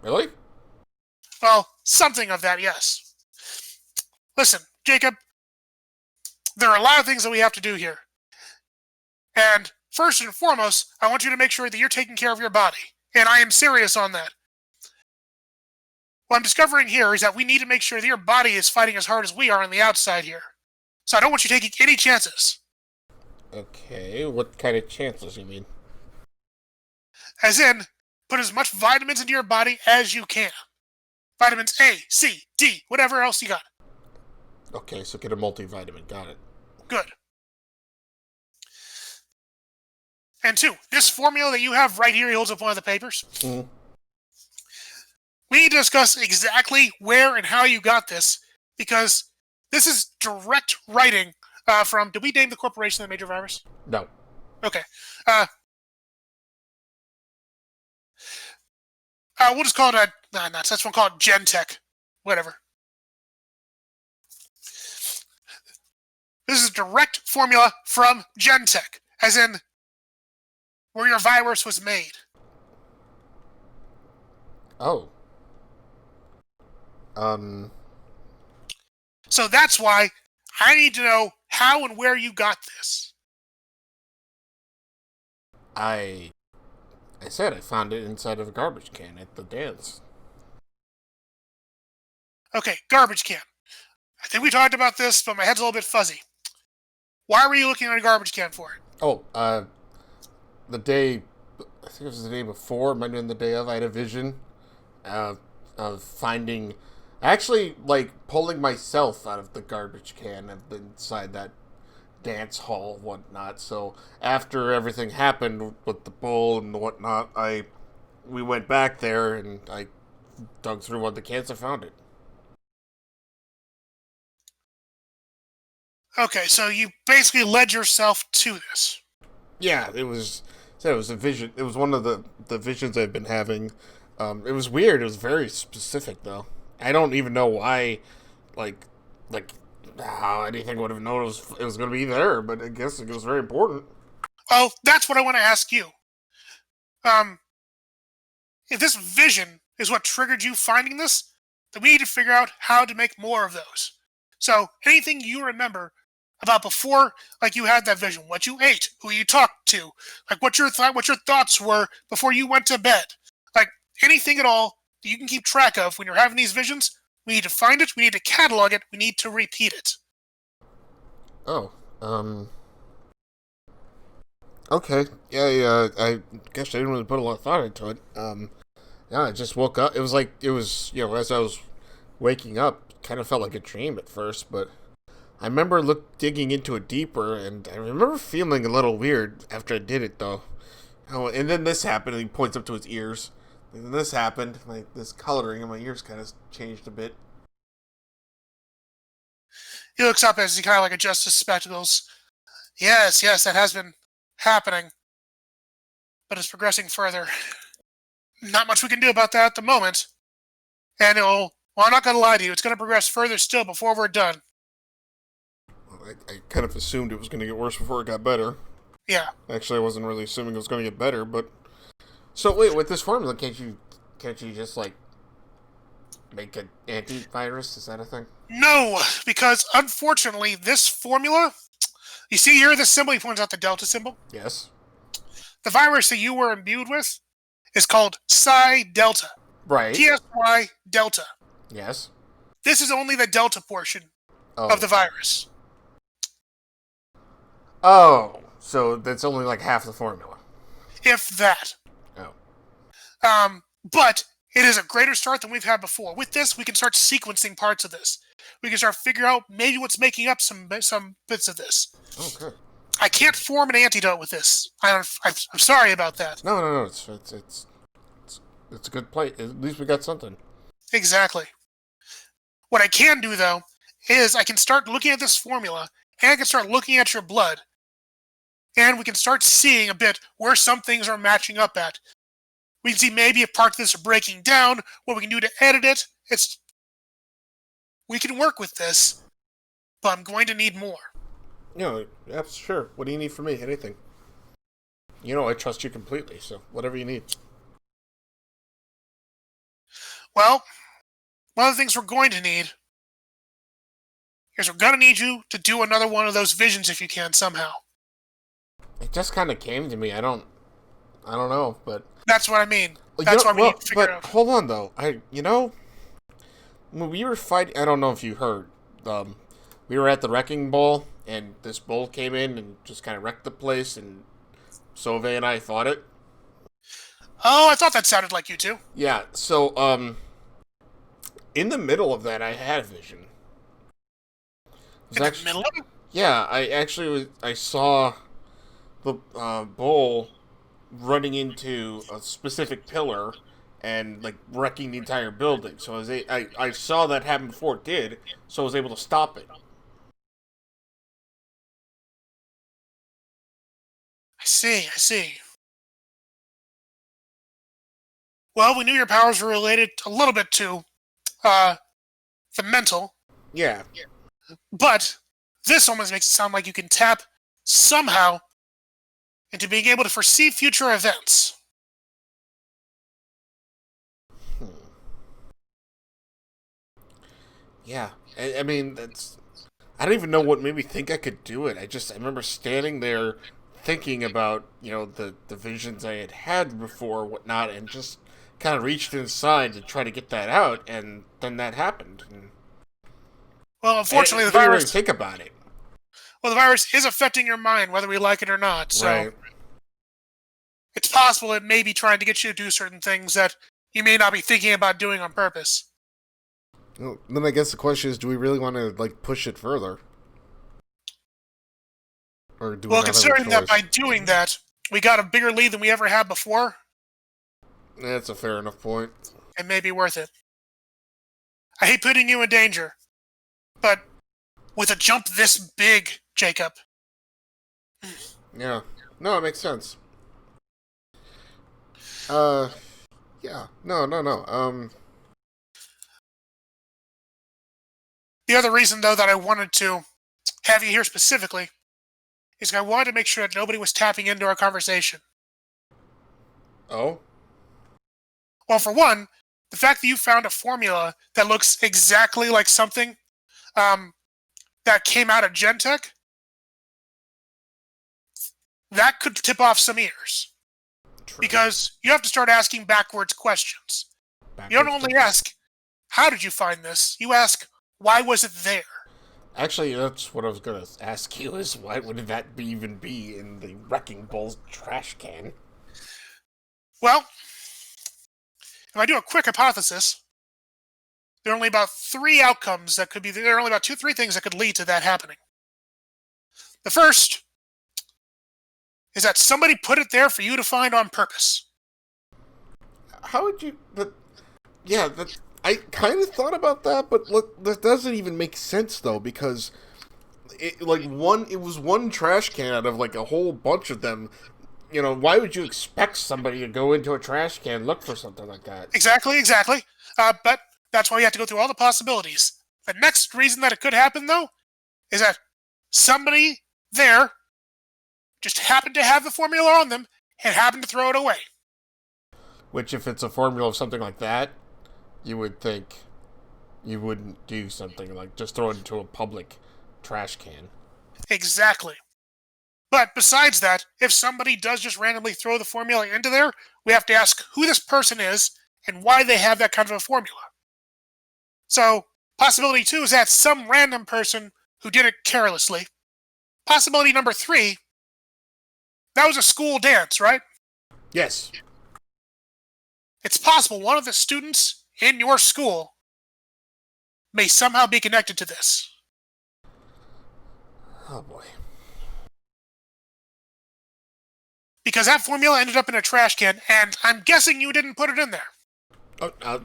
Speaker 2: Really?
Speaker 1: Well, something of that, yes. Listen, Jacob, there are a lot of things that we have to do here. And first and foremost, I want you to make sure that you're taking care of your body. And I am serious on that. What I'm discovering here is that we need to make sure that your body is fighting as hard as we are on the outside here. So I don't want you taking any chances.
Speaker 2: Okay, what kind of chances you mean?
Speaker 1: As in, put as much vitamins into your body as you can. Vitamins A, C, D, whatever else you got.
Speaker 2: Okay, so get a multivitamin. Got it.
Speaker 1: Good. And two, this formula that you have right here, he holds up one of the papers.
Speaker 2: Mhm.
Speaker 1: We need to discuss exactly where and how you got this, because this is direct writing from, did we name the corporation that made your virus?
Speaker 2: No.
Speaker 1: Okay. We'll just call it that's one called Gentech. Whatever. This is a direct formula from Gentech, as in where your virus was made.
Speaker 2: Oh.
Speaker 1: So that's why I need to know how and where you got this.
Speaker 2: I said I found it inside of a garbage can at the dance.
Speaker 1: Okay, garbage can. I think we talked about this, but my head's a little bit fuzzy. Why were you looking at a garbage can for it?
Speaker 2: Oh, the day, I think it was the day before, might have been the day of, I had a vision of finding, actually, like, pulling myself out of the garbage can inside that dance hall and whatnot. So after everything happened with the bull and whatnot, we went back there and I dug through one of the cans and found it.
Speaker 1: Okay, so you basically led yourself to this.
Speaker 2: Yeah, it was a vision. It was one of the visions I've been having. It was weird. It was very specific, though. I don't even know why, like how anything would have known it was going to be there, but I guess it was very important.
Speaker 1: Oh, that's what I want to ask you. If this vision is what triggered you finding this, then we need to figure out how to make more of those. So, anything you remember about before, like you had that vision, what you ate, who you talked to, like what your thoughts were before you went to bed, like anything at all that you can keep track of when you're having these visions, we need to find it, we need to catalog it, we need to repeat it.
Speaker 2: Oh, okay. Yeah, I guess I didn't really put a lot of thought into it. Yeah, I just woke up. It was, as I was waking up, kind of felt like a dream at first, but I remember digging into it deeper, and I remember feeling a little weird after I did it, though. Oh, and then this happened, and he points up to his ears. And then this happened, like, this coloring in my ears kind of changed a bit.
Speaker 1: He looks up as he kind of like adjusts his spectacles. Yes, that has been happening. But it's progressing further. Not much we can do about that at the moment. And I'm not going to lie to you, it's going to progress further still before we're done.
Speaker 2: I kind of assumed it was going to get worse before it got better.
Speaker 1: Yeah.
Speaker 2: Actually, I wasn't really assuming it was going to get better, but... So, wait, with this formula, can't you just, like, make an antivirus? Is that a thing?
Speaker 1: No, because unfortunately, this formula... You see here, the symbol, he points out the delta symbol?
Speaker 2: Yes.
Speaker 1: The virus that you were imbued with is called Psi Delta.
Speaker 2: Right.
Speaker 1: PSY Delta.
Speaker 2: Yes.
Speaker 1: This is only the Delta portion
Speaker 2: Oh.
Speaker 1: of the virus.
Speaker 2: Oh, so that's only like half the formula.
Speaker 1: If that.
Speaker 2: Oh.
Speaker 1: But it is a greater start than we've had before. With this, we can start sequencing parts of this. We can start figuring out maybe what's making up some bits of this.
Speaker 2: Okay.
Speaker 1: I can't form an antidote with this. I'm sorry about that.
Speaker 2: No. It's a good play. At least we got something.
Speaker 1: Exactly. What I can do, though, is I can start looking at this formula, and I can start looking at your blood, and we can start seeing a bit where some things are matching up at. We can see maybe if parts of this are breaking down, what we can do to edit it. We can work with this, but I'm going to need more.
Speaker 2: Yeah, sure. What do you need from me? Anything. You know, I trust you completely, so whatever you need.
Speaker 1: Well, one of the things we're going to need is we're going to need you to do another one of those visions if you can somehow.
Speaker 2: It just kind of came to me. I don't know, but
Speaker 1: That's what I mean. That's what we need to figure
Speaker 2: but
Speaker 1: out.
Speaker 2: hold on though. When we were fighting, I don't know if you heard. We were at the wrecking ball, and this bull came in and just kind of wrecked the place, and Sove and I fought it.
Speaker 1: Oh, I thought that sounded like you two.
Speaker 2: Yeah. So in the middle of that, I had a vision.
Speaker 1: In the middle of it?
Speaker 2: Yeah, I saw the bull running into a specific pillar and like wrecking the entire building. So I saw that happen before it did, so I was able to stop it.
Speaker 1: I see. Well, we knew your powers were related a little bit to the mental,
Speaker 2: Yeah.
Speaker 1: but this almost makes it sound like you can tap somehow into being able to foresee future events.
Speaker 2: Yeah. I mean, I don't even know what made me think I could do it. I remember standing there thinking about, the visions I had before, whatnot, and just kind of reached inside to try to get that out, and then that happened.
Speaker 1: Well, unfortunately, the
Speaker 2: I didn't really
Speaker 1: virus.
Speaker 2: think about it.
Speaker 1: Well, the virus is affecting your mind, whether we like it or not. So
Speaker 2: Right.
Speaker 1: it's possible it may be trying to get you to do certain things that you may not be thinking about doing on purpose.
Speaker 4: Well, then I guess the question is, do we really want to push it further, or do we
Speaker 1: Well,
Speaker 4: not have a
Speaker 1: considering that
Speaker 4: choice?
Speaker 1: by doing that, we got a bigger lead than we ever had before,
Speaker 2: That's a fair enough point.
Speaker 1: it may be worth it. I hate putting you in danger, but with a jump this big, Jacob,
Speaker 2: Yeah. No, it makes sense.
Speaker 4: Yeah, no.
Speaker 1: the other reason, though, that I wanted to have you here specifically is I wanted to make sure that nobody was tapping into our conversation.
Speaker 2: Oh?
Speaker 1: Well, for one, the fact that you found a formula that looks exactly like something that came out of Gentech, that could tip off some ears.
Speaker 2: True.
Speaker 1: Because you have to start asking backwards questions. You don't only ask, how did you find this? You ask, why was it there?
Speaker 2: Actually, that's what I was going to ask you, is why would that even be in the Wrecking Ball's trash can?
Speaker 1: Well, if I do a quick hypothesis, there are only about three outcomes that could be, there are only about three things that could lead to that happening. The first is that somebody put it there for you to find on purpose.
Speaker 2: How would you... I kind of thought about that, but look, that doesn't even make sense, though, because it was one trash can out of, a whole bunch of them. Why would you expect somebody to go into a trash can and look for something like that?
Speaker 1: Exactly. But that's why you have to go through all the possibilities. The next reason that it could happen, though, is that somebody there just happened to have the formula on them and happened to throw it away.
Speaker 2: Which, if it's a formula of something like that, you would think you wouldn't do something like just throw it into a public trash can.
Speaker 1: Exactly. But besides that, if somebody does just randomly throw the formula into there, we have to ask who this person is and why they have that kind of a formula. So, Possibility 2 is that some random person who did it carelessly. Possibility number 3, that was a school dance, right?
Speaker 2: Yes.
Speaker 1: It's possible one of the students in your school may somehow be connected to this.
Speaker 2: Oh boy.
Speaker 1: Because that formula ended up in a trash can, and I'm guessing you didn't put it in there.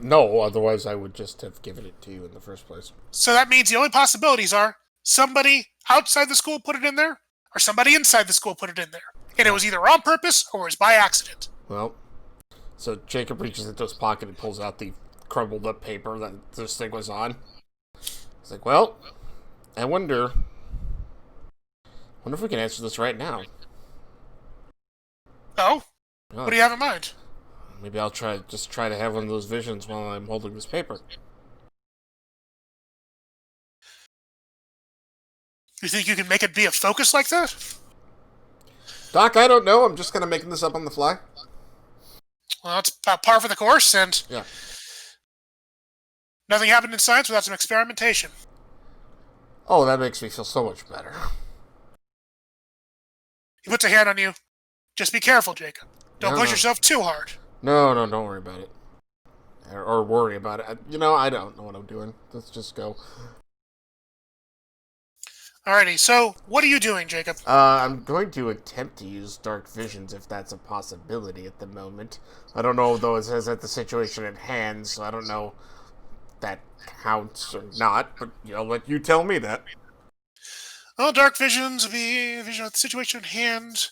Speaker 2: No, otherwise I would just have given it to you in the first place.
Speaker 1: So that means the only possibilities are somebody outside the school put it in there, or somebody inside the school put it in there. And it was either on purpose or it was by accident.
Speaker 2: Well, so Jacob reaches into his pocket and pulls out the crumbled up paper that this thing was on. He's like, well, I wonder if we can answer this right now.
Speaker 1: Oh?
Speaker 2: Oh,
Speaker 1: What do you have in mind?
Speaker 2: maybe I'll try to have one of those visions while I'm holding this paper.
Speaker 1: You think you can make it be a focus like that?
Speaker 2: Doc, I don't know. I'm just kind of making this up on the fly.
Speaker 1: Well, it's about par for the course, and
Speaker 2: Yeah.
Speaker 1: nothing happened in science without some experimentation.
Speaker 2: Oh, that makes me feel so much better.
Speaker 1: He puts a hand on you. Just be careful, Jacob. Don't
Speaker 2: No,
Speaker 1: push
Speaker 2: no.
Speaker 1: yourself too hard.
Speaker 2: No, don't worry about it. Or worry about it. I don't know what I'm doing. Let's just go.
Speaker 1: Alrighty, so what are you doing, Jacob?
Speaker 2: I'm going to attempt to use dark visions if that's a possibility at the moment. I don't know, though, it says that the situation at hand, so I don't know if that counts or not, but I'll let you tell me that.
Speaker 1: Well, dark visions would be a vision of the situation at hand.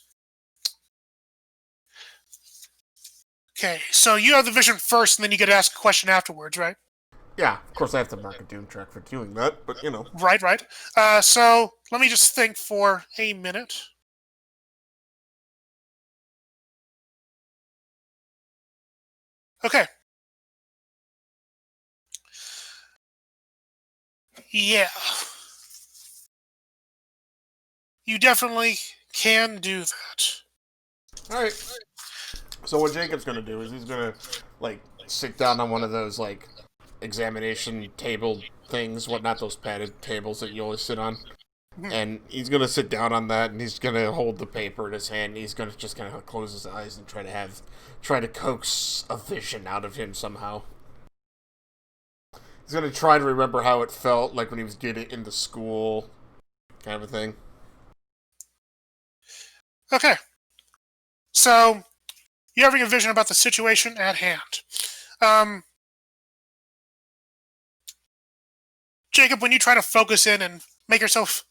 Speaker 1: Okay, so you have the vision first, and then you get to ask a question afterwards, right?
Speaker 2: Yeah, of course I have to mark a doom track for doing that, but
Speaker 1: Right. So let me just think for a minute. Okay. Yeah. You definitely can do that.
Speaker 2: Alright. So what Jacob's gonna do is he's gonna, sit down on one of those, examination table things, not those padded tables that you always sit on. And he's gonna sit down on that, and he's gonna hold the paper in his hand, and he's gonna just kind of close his eyes and try to coax a vision out of him somehow. He's gonna try to remember how it felt like when he was getting into school, kind of a thing.
Speaker 1: Okay. So, you're having a vision about the situation at hand. Jacob, when you try to focus in and make yourself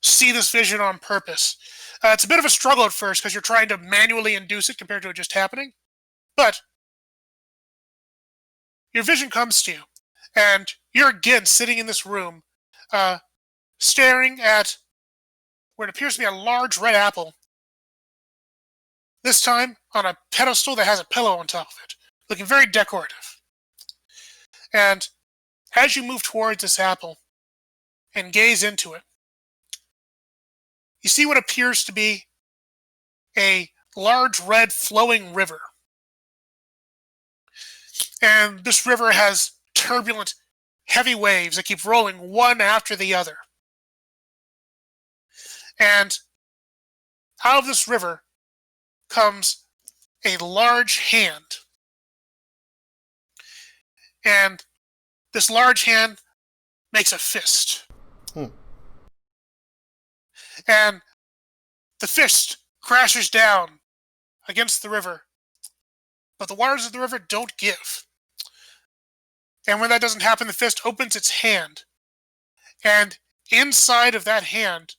Speaker 1: see this vision on purpose, it's a bit of a struggle at first because you're trying to manually induce it compared to it just happening. But your vision comes to you, and you're again sitting in this room, staring at what appears to be a large red apple. This time on a pedestal that has a pillow on top of it, looking very decorative. And as you move towards this apple and gaze into it, you see what appears to be a large red flowing river. And this river has turbulent, heavy waves that keep rolling one after the other. And out of this river comes a large hand. And this large hand makes a fist. And the fist crashes down against the river. But the waters of the river don't give. And when that doesn't happen, the fist opens its hand. And inside of that hand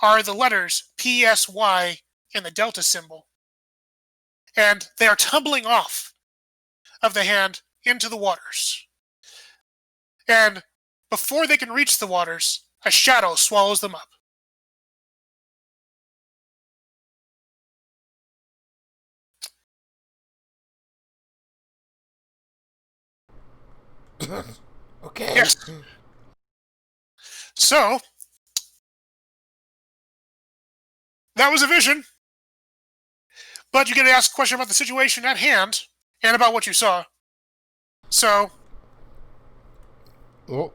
Speaker 1: are the letters PSY and the delta symbol. And they are tumbling off of the hand into the waters. And before they can reach the waters, a shadow swallows them up.
Speaker 2: Okay.
Speaker 1: Yes. So, that was a vision. But you get to ask a question about the situation at hand and about what you saw. So,
Speaker 4: Oh.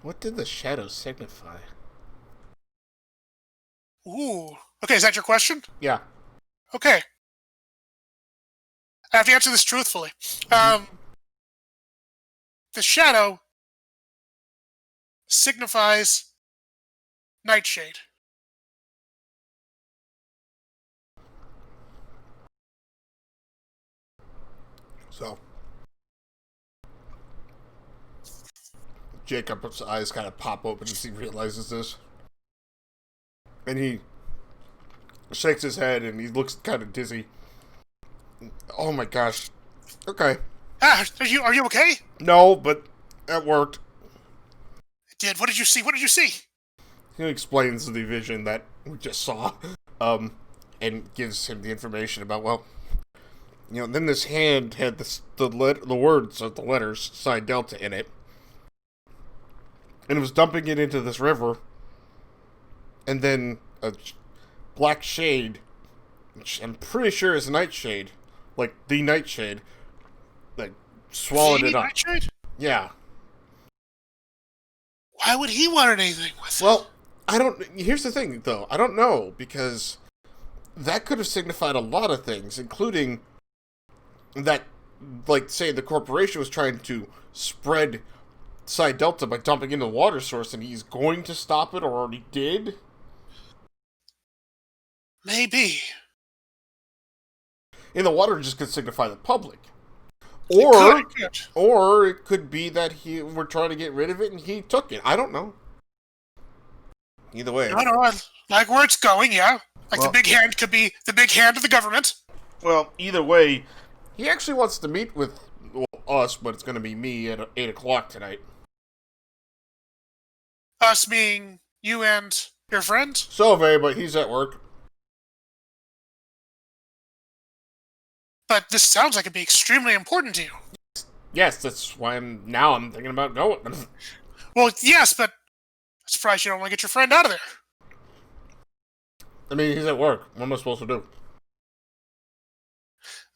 Speaker 4: What did the shadow signify?
Speaker 1: Ooh. Okay, is that your question?
Speaker 4: Yeah.
Speaker 1: Okay. I have to answer this truthfully. The shadow signifies Nightshade.
Speaker 4: So, Jacob's eyes kind of pop open as he realizes this. And he shakes his head and he looks kind of dizzy. Oh my gosh. Okay.
Speaker 1: Are you okay?
Speaker 4: No, but that worked.
Speaker 1: It did. What did you see? What did you see?
Speaker 4: He explains the vision that we just saw, and gives him the information about, well, then this hand had the words of the letters Psi Delta in it, and it was dumping it into this river, and then a black shade, which I'm pretty sure is Nightshade, like the Nightshade, like swallowed it up.
Speaker 1: Nightshade?
Speaker 4: Yeah.
Speaker 1: Why would he want anything with it?
Speaker 4: Well, I don't. Here's the thing, though. I don't know, because that could have signified a lot of things, including that, like, say, the corporation was trying to spread Psi Delta by dumping into the water source, and he's going to stop it, or already did.
Speaker 1: Maybe.
Speaker 4: And the water just could signify the public. Or
Speaker 1: It could.
Speaker 4: or it could be that we're trying to get rid of it, and he took it. I don't know. Either way.
Speaker 1: I don't know. I like where it's going, yeah. Like
Speaker 4: Well-
Speaker 1: the big hand could be the big hand of the government.
Speaker 4: Well, either way, he actually wants to meet with us, but it's going to be me at 8 o'clock tonight.
Speaker 1: Us being you and your friend.
Speaker 4: Sylvie, but he's at work.
Speaker 1: But this sounds like it'd be extremely important to you.
Speaker 4: Yes, that's why I'm thinking about going.
Speaker 1: Well, yes, but I'm surprised you don't want to get your friend out of there.
Speaker 4: I mean, he's at work. What am I supposed to do?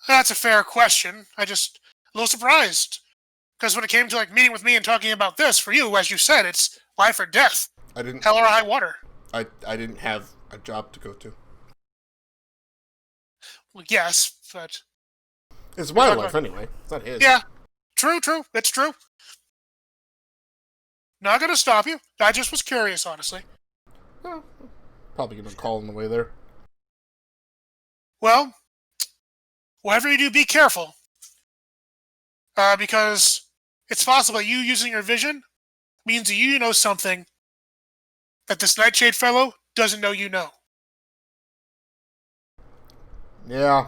Speaker 1: That's a fair question. I just a little surprised. Because when it came to like meeting with me and talking about this, for you, as you said, it's life or death.
Speaker 4: I didn't.
Speaker 1: Hell or high water.
Speaker 4: I didn't have a job to go to.
Speaker 1: Well, yes, but
Speaker 4: It's my life anyway. It's not his.
Speaker 1: yeah. True. It's true. Not gonna stop you. I just was curious, honestly.
Speaker 4: Well, probably gonna call on the way there.
Speaker 1: Well, whatever you do, be careful. Because it's possible you using your vision means that you know something that this Nightshade fellow doesn't know you know.
Speaker 4: Yeah.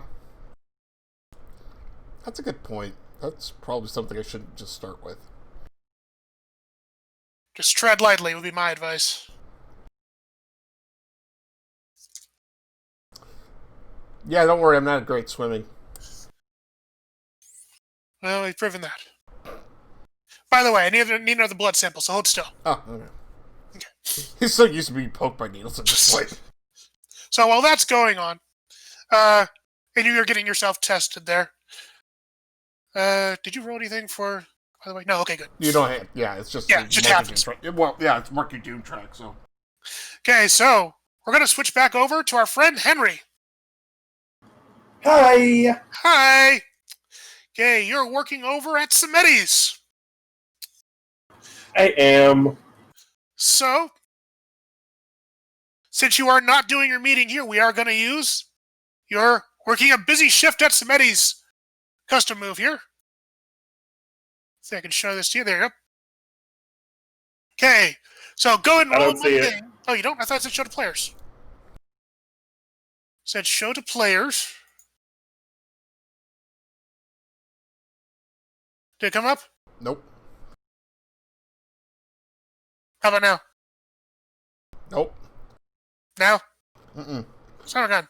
Speaker 4: That's a good point. That's probably something I shouldn't just start with.
Speaker 1: Just tread lightly would be my advice.
Speaker 4: Yeah, don't worry, I'm not great swimming.
Speaker 1: Well, we've proven that. By the way, I need another blood sample, so hold still.
Speaker 4: Oh, okay. He's so used to being poked by needles at this point.
Speaker 1: So while that's going on, and you're getting yourself tested there, did you roll anything for, by the way? No, okay, good.
Speaker 4: You don't have, yeah, it's just...
Speaker 1: Yeah, it just happens.
Speaker 4: Well, yeah, it's Marky Doom track, so...
Speaker 1: Okay, so we're going to switch back over to our friend Henry.
Speaker 3: Hi!
Speaker 1: Hi! Okay, you're working over at Semetes.
Speaker 3: I am.
Speaker 1: So, since you are not doing your meeting here, we are going to use your working a busy shift at Semetes custom move here. See, I can show this to you. There you go. Okay, so go and
Speaker 3: I
Speaker 1: roll
Speaker 3: don't see
Speaker 1: one
Speaker 3: it.
Speaker 1: thing. Oh, you don't? I thought it said show to players. It said show to players. Did it come up?
Speaker 4: Nope.
Speaker 1: How about now?
Speaker 4: Nope.
Speaker 1: Now?
Speaker 4: Mm-mm.
Speaker 1: Son of a gun.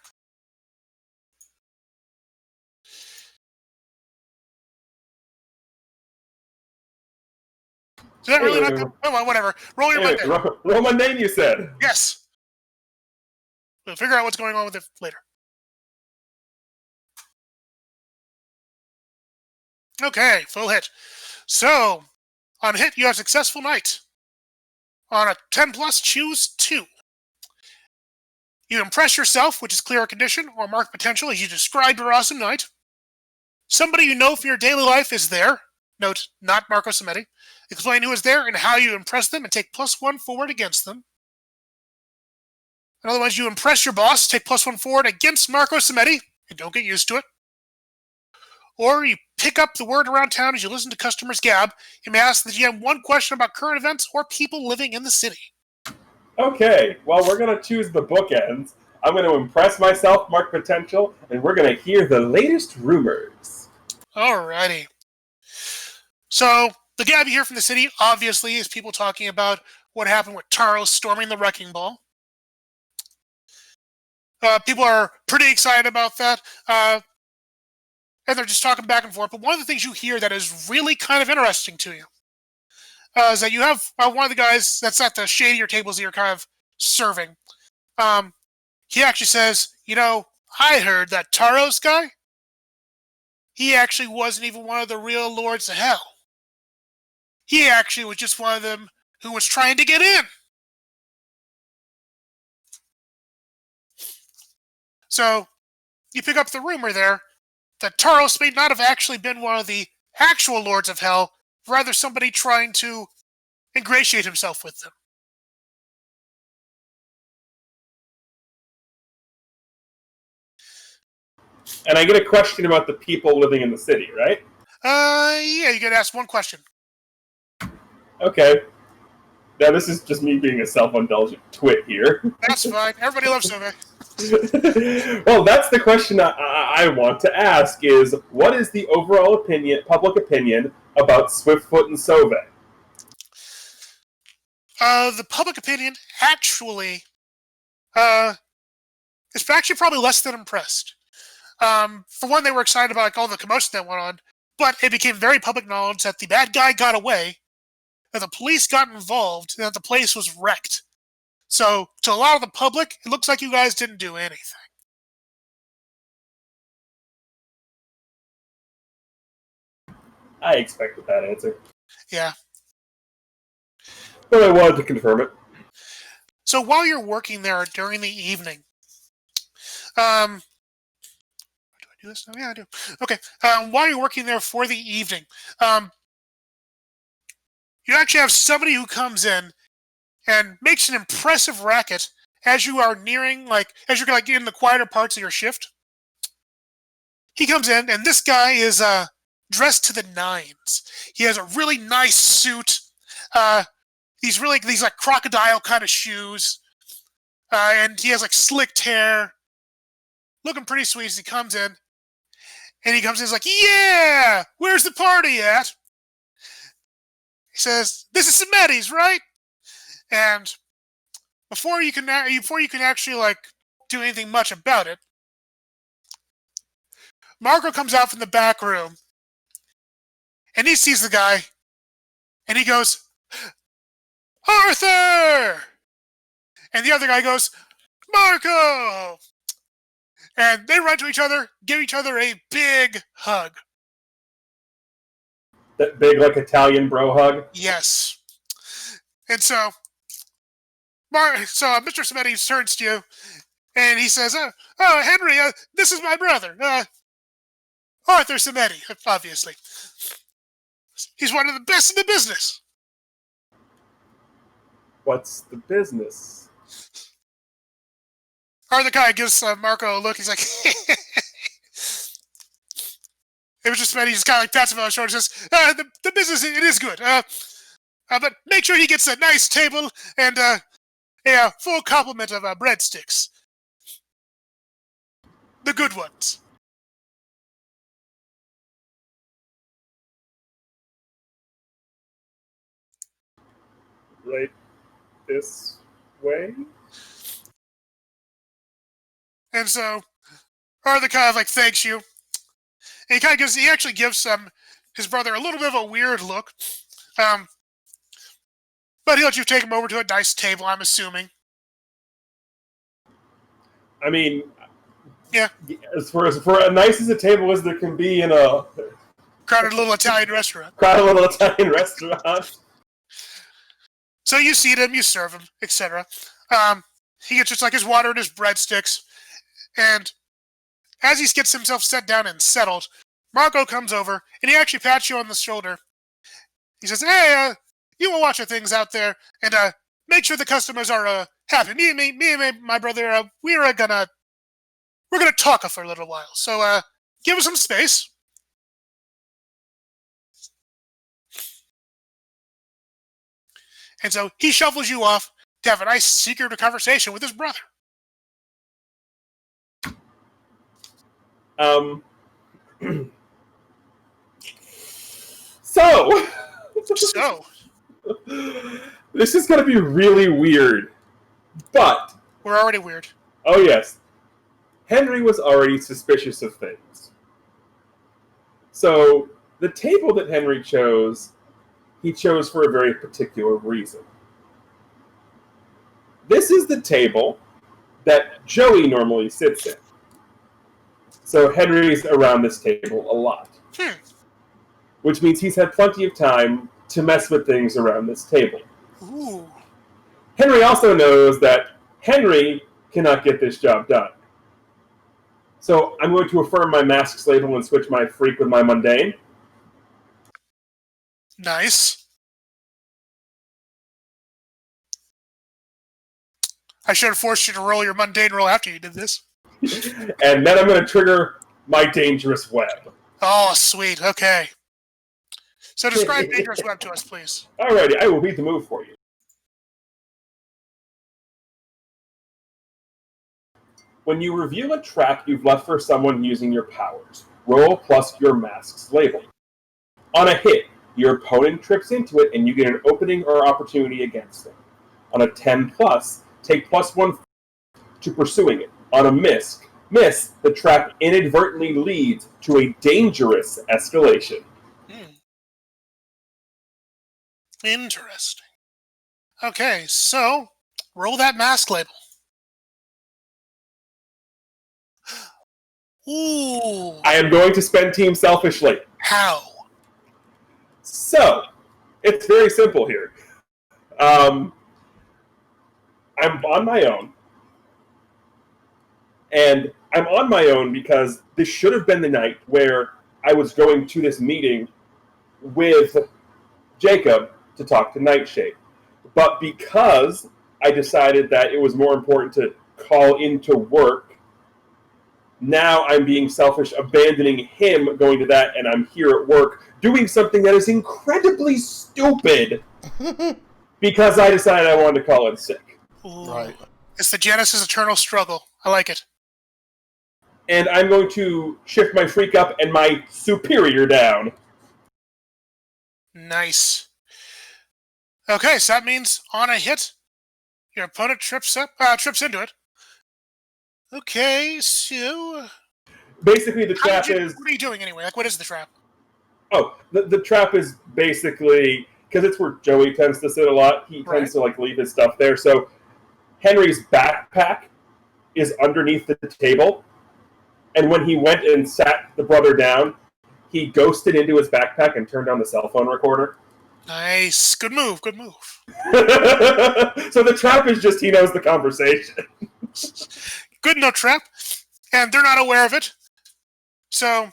Speaker 1: Is that really not good? Oh, well, whatever. Roll your
Speaker 3: Hey,
Speaker 1: Monday.
Speaker 3: roll my name, you said.
Speaker 1: Yes. We'll figure out what's going on with it later. Okay, full hit. So, on hit, you have successful night. On a 10 plus, choose 2. You impress yourself, which is clear a condition, or mark potential as you describe your awesome night. Somebody you know from your daily life is there. Note, not Marco Samedi. Explain who is there and how you impress them and take +1 forward against them. In other words, you impress your boss, take +1 forward against Marco Samedi, and don't get used to it. Or you pick up the word around town as you listen to customers gab. You may ask the GM one question about current events or people living in the city.
Speaker 3: Okay, well, we're going to choose the bookends. I'm going to impress myself, mark potential, and we're going to hear the latest rumors.
Speaker 1: Alrighty. So, the gab you hear from the city, obviously, is people talking about what happened with Taro storming the Wrecking Ball. People are pretty excited about that. And they're just talking back and forth. But one of the things you hear that is really kind of interesting to you is that you have one of the guys that's at the shadier tables that you're kind of serving. He actually says, I heard that Taros guy, he actually wasn't even one of the real Lords of Hell. He actually was just one of them who was trying to get in. So, you pick up the rumor there that Taros may not have actually been one of the actual Lords of Hell, rather somebody trying to ingratiate himself with them.
Speaker 3: And I get a question about the people living in the city, right?
Speaker 1: Yeah, you gotta ask one question.
Speaker 3: Okay. Now, this is just me being a self-indulgent twit here.
Speaker 1: That's fine. Everybody loves Sove.
Speaker 3: Well, that's the question I want to ask is, what is the overall public opinion about Swiftfoot and Sove?
Speaker 1: The public opinion actually is actually probably less than impressed. For one, they were excited about all the commotion that went on, but it became very public knowledge that the bad guy got away, that the police got involved, and that the place was wrecked. So, to a lot of the public, it looks like you guys didn't do anything.
Speaker 3: I expected that answer.
Speaker 1: Yeah.
Speaker 3: But I wanted to confirm it.
Speaker 1: So while you're working there during the evening, do I do this now? Yeah, I do. Okay. While you're working there for the evening, you actually have somebody who comes in and makes an impressive racket as you are nearing, as you're in the quieter parts of your shift. He comes in, and this guy is dressed to the nines. He has a really nice suit. These crocodile kind of shoes, and he has slicked hair, looking pretty sweet as he comes in. And he comes in, he's like, "Yeah, where's the party at?" He says, "This is Samedi's, right?" And before you can actually do anything much about it, Marco comes out from the back room, and he sees the guy, and he goes, "Arthur!" And the other guy goes, "Marco!" And they run to each other, give each other a big hug.
Speaker 3: That big, Italian bro hug?
Speaker 1: Yes. And so Mr. Samedi turns to you, and he says, "Oh, Henry, this is my brother, Arthur Samedi, obviously. He's one of the best in the business."
Speaker 3: What's the business?
Speaker 1: Arthur kind of gives Marco a look. He's like, it was just Samedi just kind of pats him on the shoulder and says, the business, it is good. But make sure he gets a nice table and a full complement of breadsticks. The good ones.
Speaker 3: Right this way?
Speaker 1: And so Arthur kind of thanks you. And he actually gives his brother a little bit of a weird look. But he'll let you take him over to a nice table, I'm assuming.
Speaker 3: I mean,
Speaker 1: yeah.
Speaker 3: For as nice as a table as there can be in a
Speaker 1: Crowded little Italian restaurant.
Speaker 3: Crowded little Italian restaurant.
Speaker 1: So you seat him, you serve him, etc. He gets just like his water and his breadsticks. And as he gets himself set down and settled, Marco comes over and he actually pats you on the shoulder. He says, "Hey, you will watch your things out there and make sure the customers are happy. Me and my brother, we're gonna talk for a little while. So give us some space." And so he shuffles you off to have a nice secret conversation with his brother.
Speaker 3: So, this is going to be really weird, but...
Speaker 1: We're already weird.
Speaker 3: Oh, yes. Henry was already suspicious of things. So, the table that Henry chose, he chose for a very particular reason. This is the table that Joey normally sits in. So Henry's around this table a lot. Which means he's had plenty of time to mess with things around this table.
Speaker 1: Ooh.
Speaker 3: Henry also knows that Henry cannot get this job done. So I'm going to affirm my masks label and switch my freak with my mundane.
Speaker 1: Nice. I should have forced you to roll your mundane roll after you did this.
Speaker 3: And then I'm going to trigger my dangerous web.
Speaker 1: Oh, sweet. Okay. So describe dangerous web to us, please.
Speaker 3: Alrighty, I will read the move for you. When you reveal a trap you've left for someone using your powers, roll plus your mask's label. On a hit, your opponent trips into it and you get an opening or opportunity against them. On a 10 plus, take +1 to pursuing it. On a miss, the trap inadvertently leads to a dangerous escalation.
Speaker 1: Interesting. Okay, so roll that mask label. Ooh.
Speaker 3: I am going to spend team selfishly.
Speaker 1: How?
Speaker 3: So, it's very simple here. I'm on my own. And I'm on my own because this should have been the night where I was going to this meeting with Jacob to talk to Nightshade. But because I decided that it was more important to call into work, now I'm being selfish, abandoning him, going to that, and I'm here at work doing something that is incredibly stupid because I decided I wanted to call in sick.
Speaker 1: Ooh.
Speaker 4: Right.
Speaker 1: It's the Genesis eternal struggle. I like it.
Speaker 3: And I'm going to shift my freak up and my superior down.
Speaker 1: Nice. Okay, so that means on a hit, your opponent trips into it. Okay, so
Speaker 3: Basically, the trap is...
Speaker 1: What are you doing anyway? Like, what is the trap?
Speaker 3: Oh, the trap is basically... Because it's where Joey tends to sit a lot, he tends to leave his stuff there. So Henry's backpack is underneath the table. And when he went and sat the brother down, he ghosted into his backpack and turned on the cell phone recorder.
Speaker 1: Nice. Good move.
Speaker 3: So the trap is just he knows the conversation.
Speaker 1: Good no trap. And they're not aware of it. So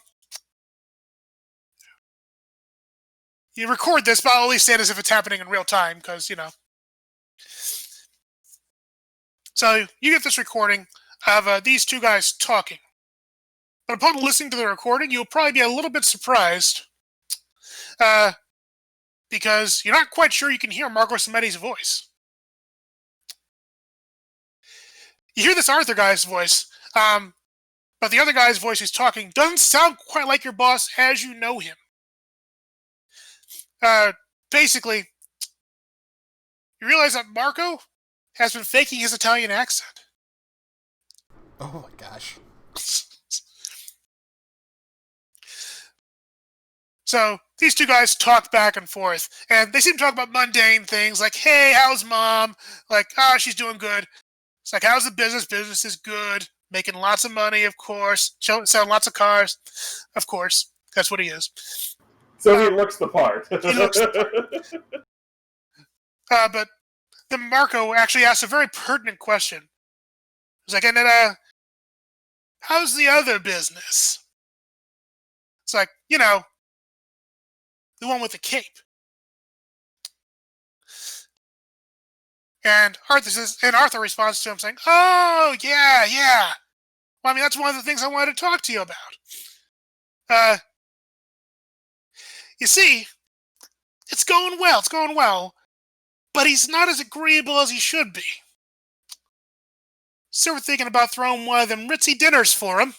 Speaker 1: you record this, but I'll at least say it as if it's happening in real time, because, you know. So you get this recording of these two guys talking. But upon listening to the recording, you'll probably be a little bit surprised because you're not quite sure you can hear Marco Samedi's voice. You hear this Arthur guy's voice, but the other guy's voice who's talking doesn't sound quite like your boss as you know him. Basically, you realize that Marco has been faking his Italian accent.
Speaker 4: Oh my gosh.
Speaker 1: So these two guys talk back and forth, and they seem to talk about mundane things like, "Hey, how's mom?" Like, "Oh, she's doing good." It's like, "How's the business?" "Business is good. Making lots of money, of course. Selling lots of cars." Of course. That's what he is.
Speaker 3: So he looks the part.
Speaker 1: He looks the but then Marco actually asks a very pertinent question. He's like, and then, how's the other business? It's like, the one with the cape. And Arthur responds to him saying, "Oh, yeah. Well, I mean, that's one of the things I wanted to talk to you about. You see, it's going well, but he's not as agreeable as he should be. So we're thinking about throwing one of them ritzy dinners for him.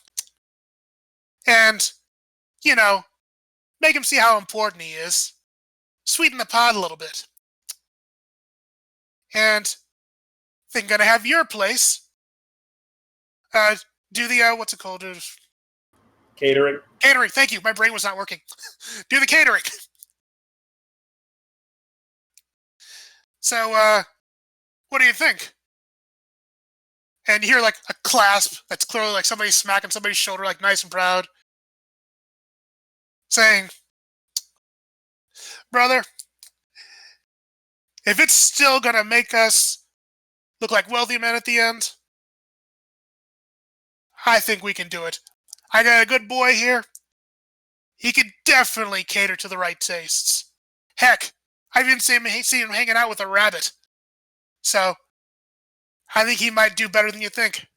Speaker 1: And, make him see how important he is. Sweeten the pot a little bit. And think gonna have your place. Do the, what's it called?
Speaker 3: Catering.
Speaker 1: Catering, thank you. My brain was not working. Do the catering. So, what do you think?" And you hear, like, a clasp that's clearly like somebody smacking somebody's shoulder, like, nice and proud. Saying, "Brother, if it's still gonna make us look like wealthy men at the end, I think we can do it. I got a good boy here. He could definitely cater to the right tastes. Heck, I've even seen him hanging out with a rabbit. So, I think he might do better than you think."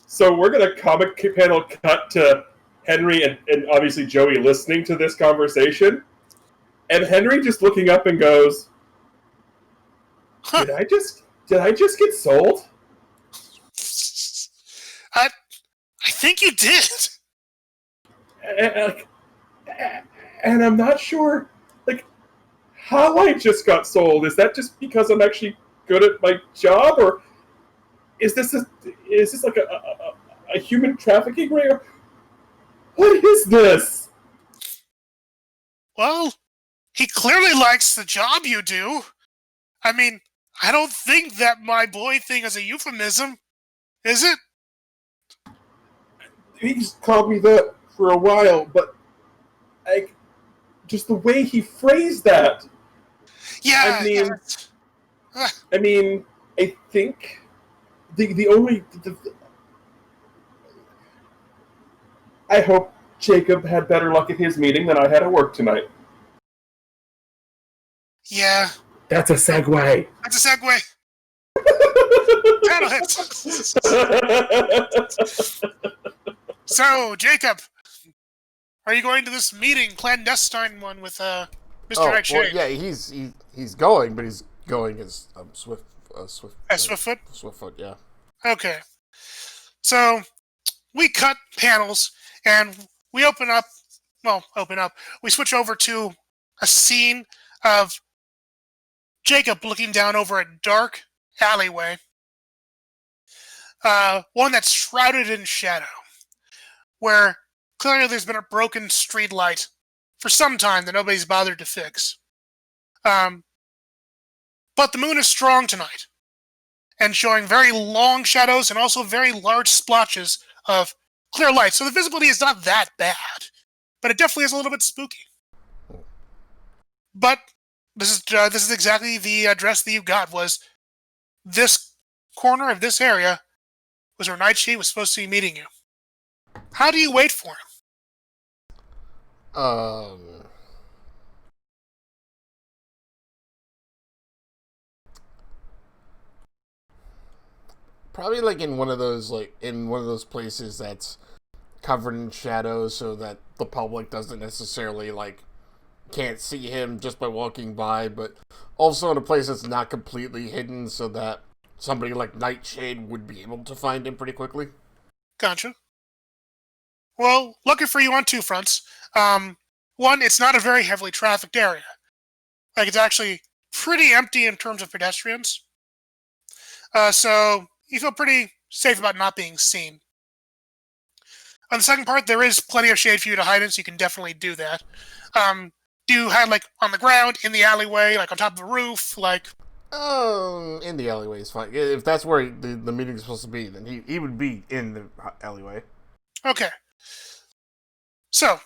Speaker 3: So we're going to comic panel cut to Henry and obviously Joey listening to this conversation. And Henry just looking up and goes,
Speaker 1: Huh.
Speaker 3: Did I just get sold?
Speaker 1: I think you did.
Speaker 3: And I'm not sure, how I just got sold. Is that just because I'm actually good at my job, or is this like a human trafficking ring? What is this?
Speaker 1: Well, he clearly likes the job you do. I mean, I don't think that my boy thing is a euphemism, is it?
Speaker 3: He's called me that for a while, but just the way he phrased that.
Speaker 1: Yeah.
Speaker 3: I mean, I think the only. I hope Jacob had better luck at his meeting than I had at work tonight.
Speaker 1: Yeah.
Speaker 3: That's a segue.
Speaker 1: That's a segue. Panel hits. So, Jacob, are you going to this meeting, clandestine one with Mr. Nightshade?
Speaker 4: Well, yeah, he's going, but he's going as
Speaker 1: Swiftfoot?
Speaker 4: Swiftfoot, yeah.
Speaker 1: Okay. So, we cut panels, and we we switch over to a scene of Jacob looking down over a dark alleyway. One that's shrouded in shadow, where clearly there's been a broken street light for some time that nobody's bothered to fix. But the moon is strong tonight, and showing very long shadows and also very large splotches of clear light. So the visibility is not that bad, but it definitely is a little bit spooky. But this is exactly the address that you got. Was this corner of this area was where Nightshade was supposed to be meeting you. How do you wait for him?
Speaker 4: Probably in one of those places that's covered in shadows, so that the public doesn't necessarily can't see him just by walking by, but also in a place that's not completely hidden, so that somebody like Nightshade would be able to find him pretty quickly.
Speaker 1: Gotcha. Well, lucky for you on two fronts. One, it's not a very heavily trafficked area. It's actually pretty empty in terms of pedestrians. So you feel pretty safe about not being seen. On the second part, there is plenty of shade for you to hide in, so you can definitely do that. Do you hide on the ground, in the alleyway, on top of the roof,
Speaker 4: In the alleyway is fine. If that's where the meeting is supposed to be, then he would be in the alleyway.
Speaker 1: Okay. So,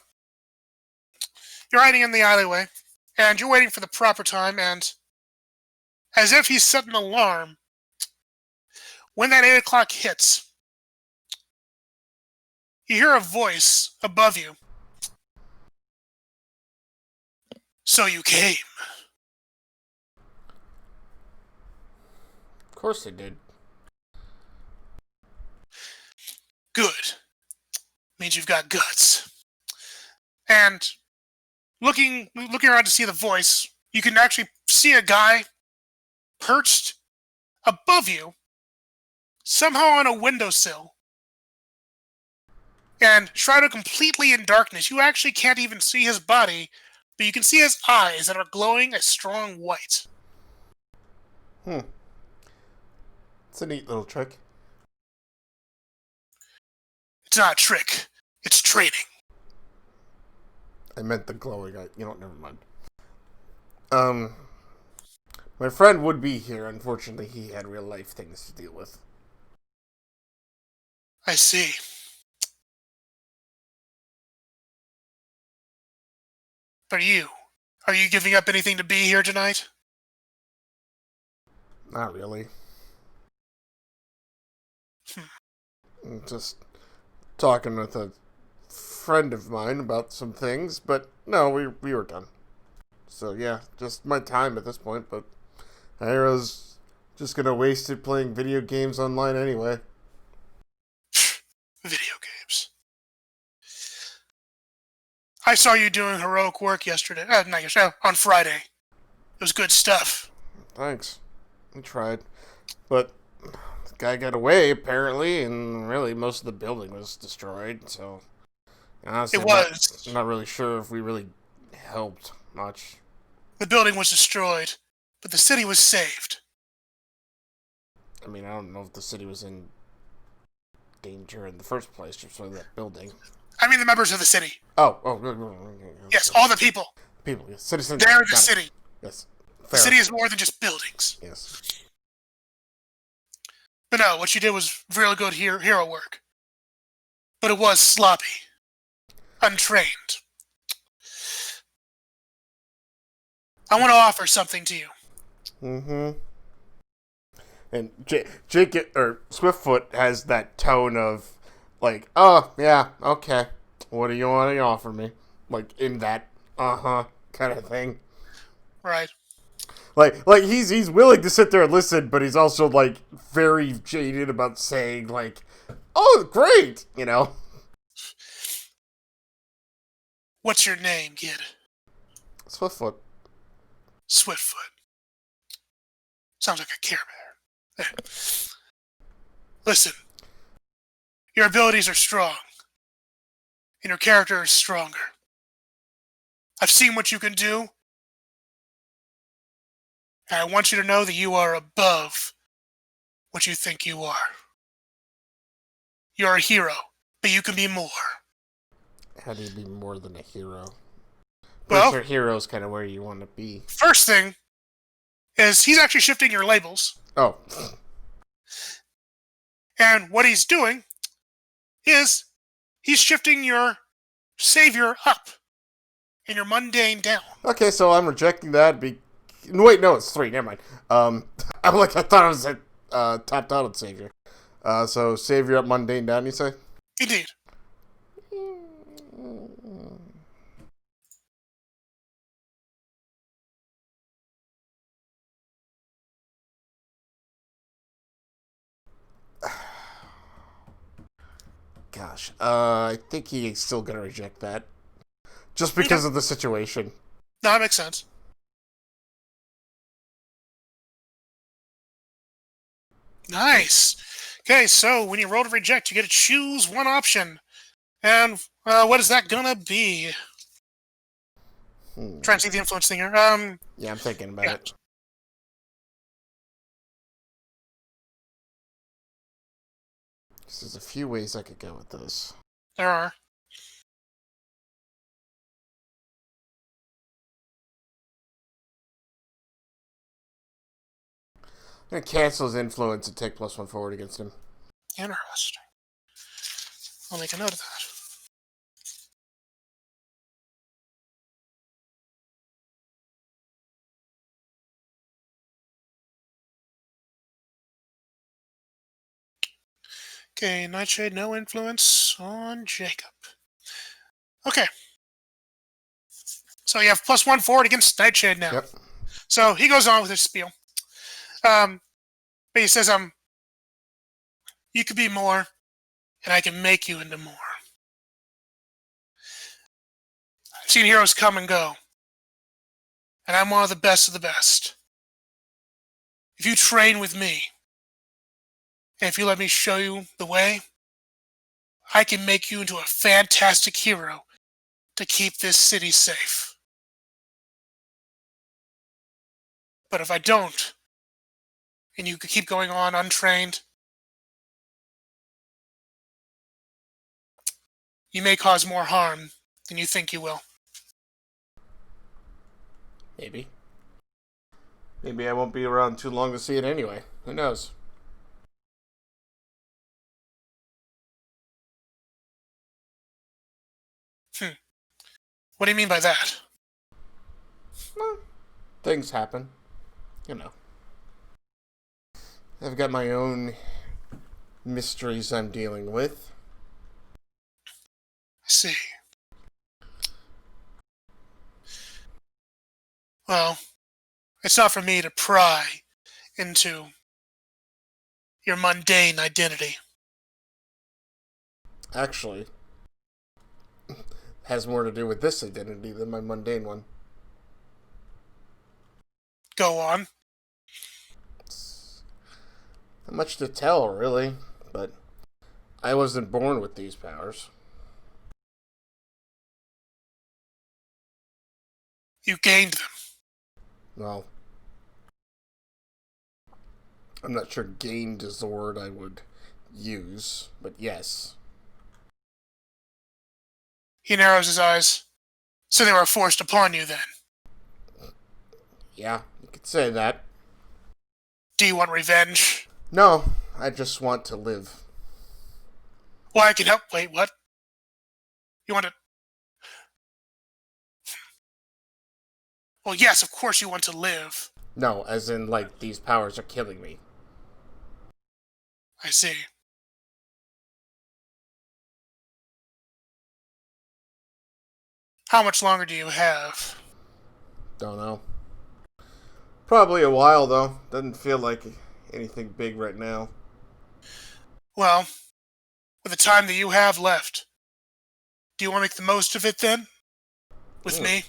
Speaker 1: you're hiding in the alleyway, and you're waiting for the proper time, and as if he's set an alarm, when that 8 o'clock hits, you hear a voice above you. So you came.
Speaker 4: Of course they did.
Speaker 1: Good. Means you've got guts. And looking around to see the voice, you can actually see a guy perched above you, somehow on a windowsill, and shrouded completely in darkness. You actually can't even see his body, but you can see his eyes that are glowing a strong white.
Speaker 4: It's a neat little trick.
Speaker 1: It's not a trick. It's training.
Speaker 4: I meant the glowing eye. Never mind. My friend would be here. Unfortunately, he had real life things to deal with.
Speaker 1: I see. But are you giving up anything to be here tonight?
Speaker 4: Not really. I'm just talking with a friend of mine about some things, but no, we were done. So yeah, just my time at this point, but I was just gonna waste it playing video games online anyway.
Speaker 1: Video games. I saw you doing heroic work yesterday. Not yesterday, on Friday. It was good stuff.
Speaker 4: Thanks. I tried. But the guy got away, apparently, and really most of the building was destroyed, so honestly,
Speaker 1: It was.
Speaker 4: I'm not really sure if we really helped much.
Speaker 1: The building was destroyed, but the city was saved.
Speaker 4: I mean, I don't know if the city was in danger in the first place, just for that building.
Speaker 1: I mean the members of the city.
Speaker 4: Oh.
Speaker 1: Yes, all the people.
Speaker 4: People, yes. Citizens.
Speaker 1: They're the
Speaker 4: Got it.
Speaker 1: city.
Speaker 4: Yes.
Speaker 1: The
Speaker 4: Fair.
Speaker 1: city is more than just buildings.
Speaker 4: Yes.
Speaker 1: But no, what you did was really good hero work. But it was sloppy. Untrained. I want to offer something to you.
Speaker 4: Mm-hmm. And Jake or Swiftfoot has that tone of like, oh yeah, okay, what do you want to offer me? Like in that kind of thing.
Speaker 1: Right.
Speaker 4: Like he's willing to sit there and listen, but he's also like very jaded about saying like, oh great,
Speaker 1: What's your name, kid?
Speaker 4: Swiftfoot.
Speaker 1: Swiftfoot. Sounds like a Care Bear. Listen, your abilities are strong, and your character is stronger. I've seen what you can do, and I want you to know that you are above what you think you are. You're a hero, but you can be more.
Speaker 4: How do you be more than a hero?
Speaker 1: Well,
Speaker 4: your hero's kind of where you want to be.
Speaker 1: First thing is he's actually shifting your labels.
Speaker 4: Oh.
Speaker 1: And what he's doing is he's shifting your savior up and your mundane down.
Speaker 4: Okay, so I'm rejecting that. Wait, no, it's 3. Never mind. I thought I was at topped out on Savior. So Savior up, mundane down. You say?
Speaker 1: Indeed.
Speaker 4: Gosh, I think he's still gonna reject that, just because of the situation.
Speaker 1: No, that makes sense. Nice. Okay, so when you roll to reject, you get to choose one option. And what is that gonna be? Trying to see the influence thing here.
Speaker 4: Yeah, I'm thinking about it. There's a few ways I could go with this.
Speaker 1: There are.
Speaker 4: I'm gonna cancel his influence and take +1 forward against him.
Speaker 1: Interesting. I'll make a note of that. Okay, Nightshade, no influence on Jacob. Okay. So you have +1 forward against Nightshade now.
Speaker 4: Yep.
Speaker 1: So he goes on with his spiel. But he says, you could be more, and I can make you into more. I've seen heroes come and go, and I'm one of the best of the best. If you train with me, and if you let me show you the way, I can make you into a fantastic hero to keep this city safe. But if I don't, and you keep going on untrained, you may cause more harm than you think you will.
Speaker 4: Maybe. Maybe I won't be around too long to see it anyway. Who knows?
Speaker 1: What do you mean by that?
Speaker 4: Well, things happen. You know. I've got my own mysteries I'm dealing with.
Speaker 1: I see. Well, it's not for me to pry into your mundane identity.
Speaker 4: Actually, has more to do with this identity than my mundane one.
Speaker 1: Go on.
Speaker 4: It's not much to tell, really, but I wasn't born with these powers.
Speaker 1: You gained them.
Speaker 4: Well, I'm not sure gained is the word I would use, but yes.
Speaker 1: He narrows his eyes. So they were forced upon you then.
Speaker 4: Yeah, you could say that.
Speaker 1: Do you want revenge?
Speaker 4: No, I just want to live.
Speaker 1: Well, I can help. Wait, what? You want to... Well, yes, of course you want to live.
Speaker 4: No, as in, like, these powers are killing me.
Speaker 1: I see. How much longer do you have?
Speaker 4: Don't know. Probably a while, though. Doesn't feel like anything big right now.
Speaker 1: Well, with the time that you have left, do you want to make the most of it then? With me?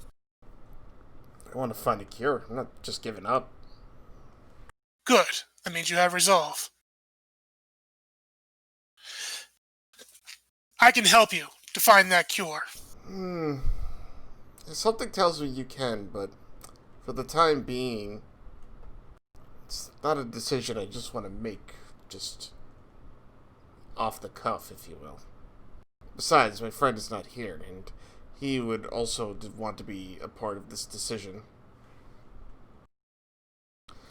Speaker 4: I want to find a cure. I'm not just giving up.
Speaker 1: Good. That means you have resolve. I can help you to find that cure.
Speaker 4: Something tells me you can, but for the time being, it's not a decision I just want to make, just off the cuff, if you will. Besides, my friend is not here, and he would also want to be a part of this decision.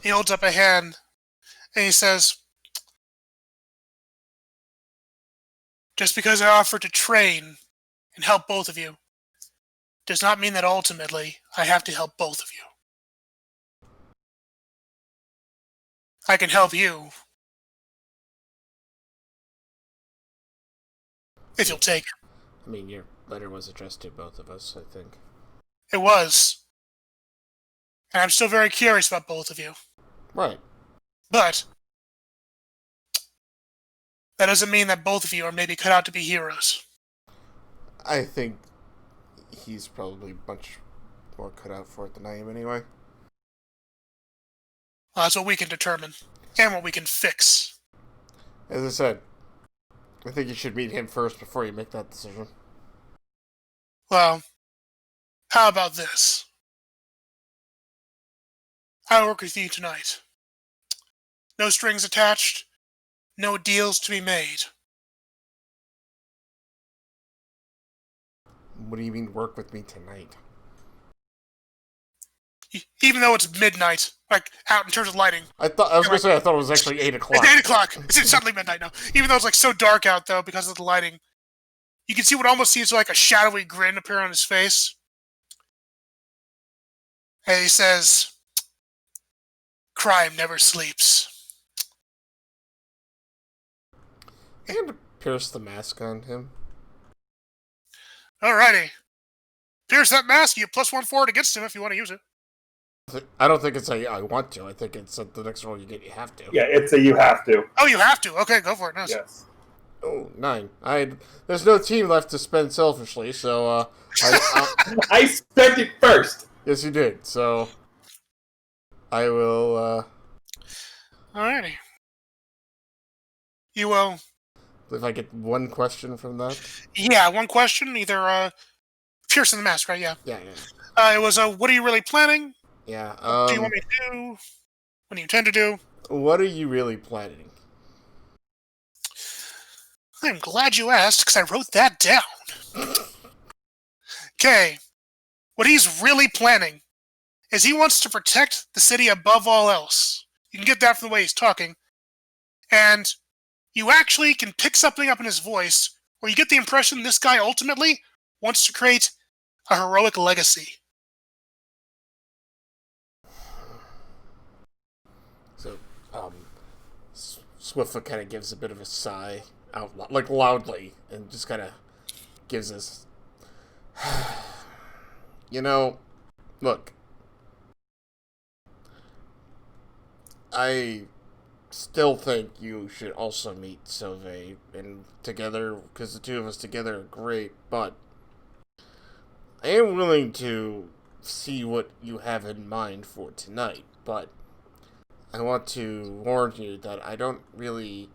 Speaker 1: He holds up a hand, and he says, just because I offer to train and help both of you, does not mean that ultimately I have to help both of you. I can help you if you'll take it.
Speaker 4: I mean, your letter was addressed to both of us, I think.
Speaker 1: It was. And I'm still very curious about both of you.
Speaker 4: Right.
Speaker 1: But that doesn't mean that both of you are maybe cut out to be heroes.
Speaker 4: I think he's probably much more cut out for it than I am anyway.
Speaker 1: Well, that's what we can determine. And what we can fix.
Speaker 4: As I said, I think you should meet him first before you make that decision.
Speaker 1: Well, how about this? I'll work with you tonight. No strings attached. No deals to be made.
Speaker 4: What do you mean work with me tonight?
Speaker 1: Even though it's midnight, like out in terms of lighting.
Speaker 4: I thought it was actually 8 o'clock.
Speaker 1: It's 8 o'clock. It's suddenly midnight now. Even though it's like so dark out though because of the lighting, you can see what almost seems like a shadowy grin appear on his face. And he says, "Crime never sleeps."
Speaker 4: And pierce the mask on him.
Speaker 1: Alrighty. Pierce that mask. You have +1 forward against him if you want to use it.
Speaker 4: I don't think it's a I want to. I think it's the next roll you get. You have to.
Speaker 3: Yeah, it's a you have to.
Speaker 1: Oh, you have to. Okay, go for it. Nice.
Speaker 3: Yes.
Speaker 4: Oh, 9. There's no team left to spend selfishly, so
Speaker 3: I spent it first.
Speaker 4: yes, you did. So I will.
Speaker 1: Alrighty. You will.
Speaker 4: If I get one question from that.
Speaker 1: Yeah, one question. Either piercing the mask, right? Yeah.
Speaker 4: Yeah, yeah.
Speaker 1: It was what are you really planning?
Speaker 4: Yeah.
Speaker 1: What do you want me to do? What do you intend to do?
Speaker 4: What are you really planning?
Speaker 1: I'm glad you asked, because I wrote that down. Okay. What he's really planning is he wants to protect the city above all else. You can get that from the way he's talking. And you actually can pick something up in his voice where you get the impression this guy ultimately wants to create a heroic legacy.
Speaker 4: So, Swiftfoot kind of gives a bit of a sigh out loud, like loudly, and just kind of gives us, look, I still think you should also meet Sylvain and together, because the two of us together are great, but I am willing to see what you have in mind for tonight, but I want to warn you that I don't really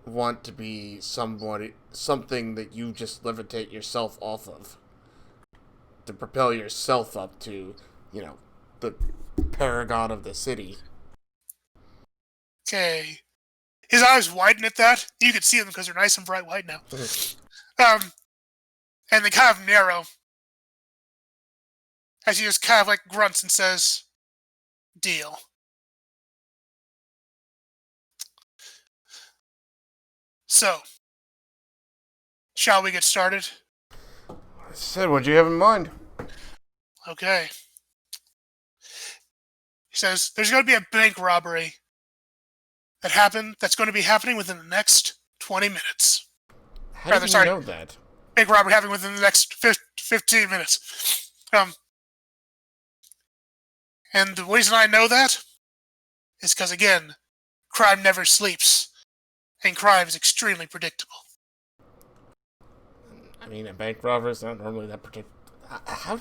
Speaker 4: want to be something that you just levitate yourself off of to propel yourself up to, the paragon of the city.
Speaker 1: Okay. His eyes widen at that. You can see them because they're nice and bright white now. And they kind of narrow. As he just kind of like grunts and says, "Deal." So, shall we get started?
Speaker 4: I said, what do you have in mind?
Speaker 1: Okay. He says, there's going to be a bank robbery that's going to be happening within the next 20 minutes.
Speaker 4: How do you know that?
Speaker 1: Bank robbery happening within the next 15 minutes. And the reason I know that is because, again, crime never sleeps. And crime is extremely predictable.
Speaker 4: I mean, a bank robber is not normally that predictable. How?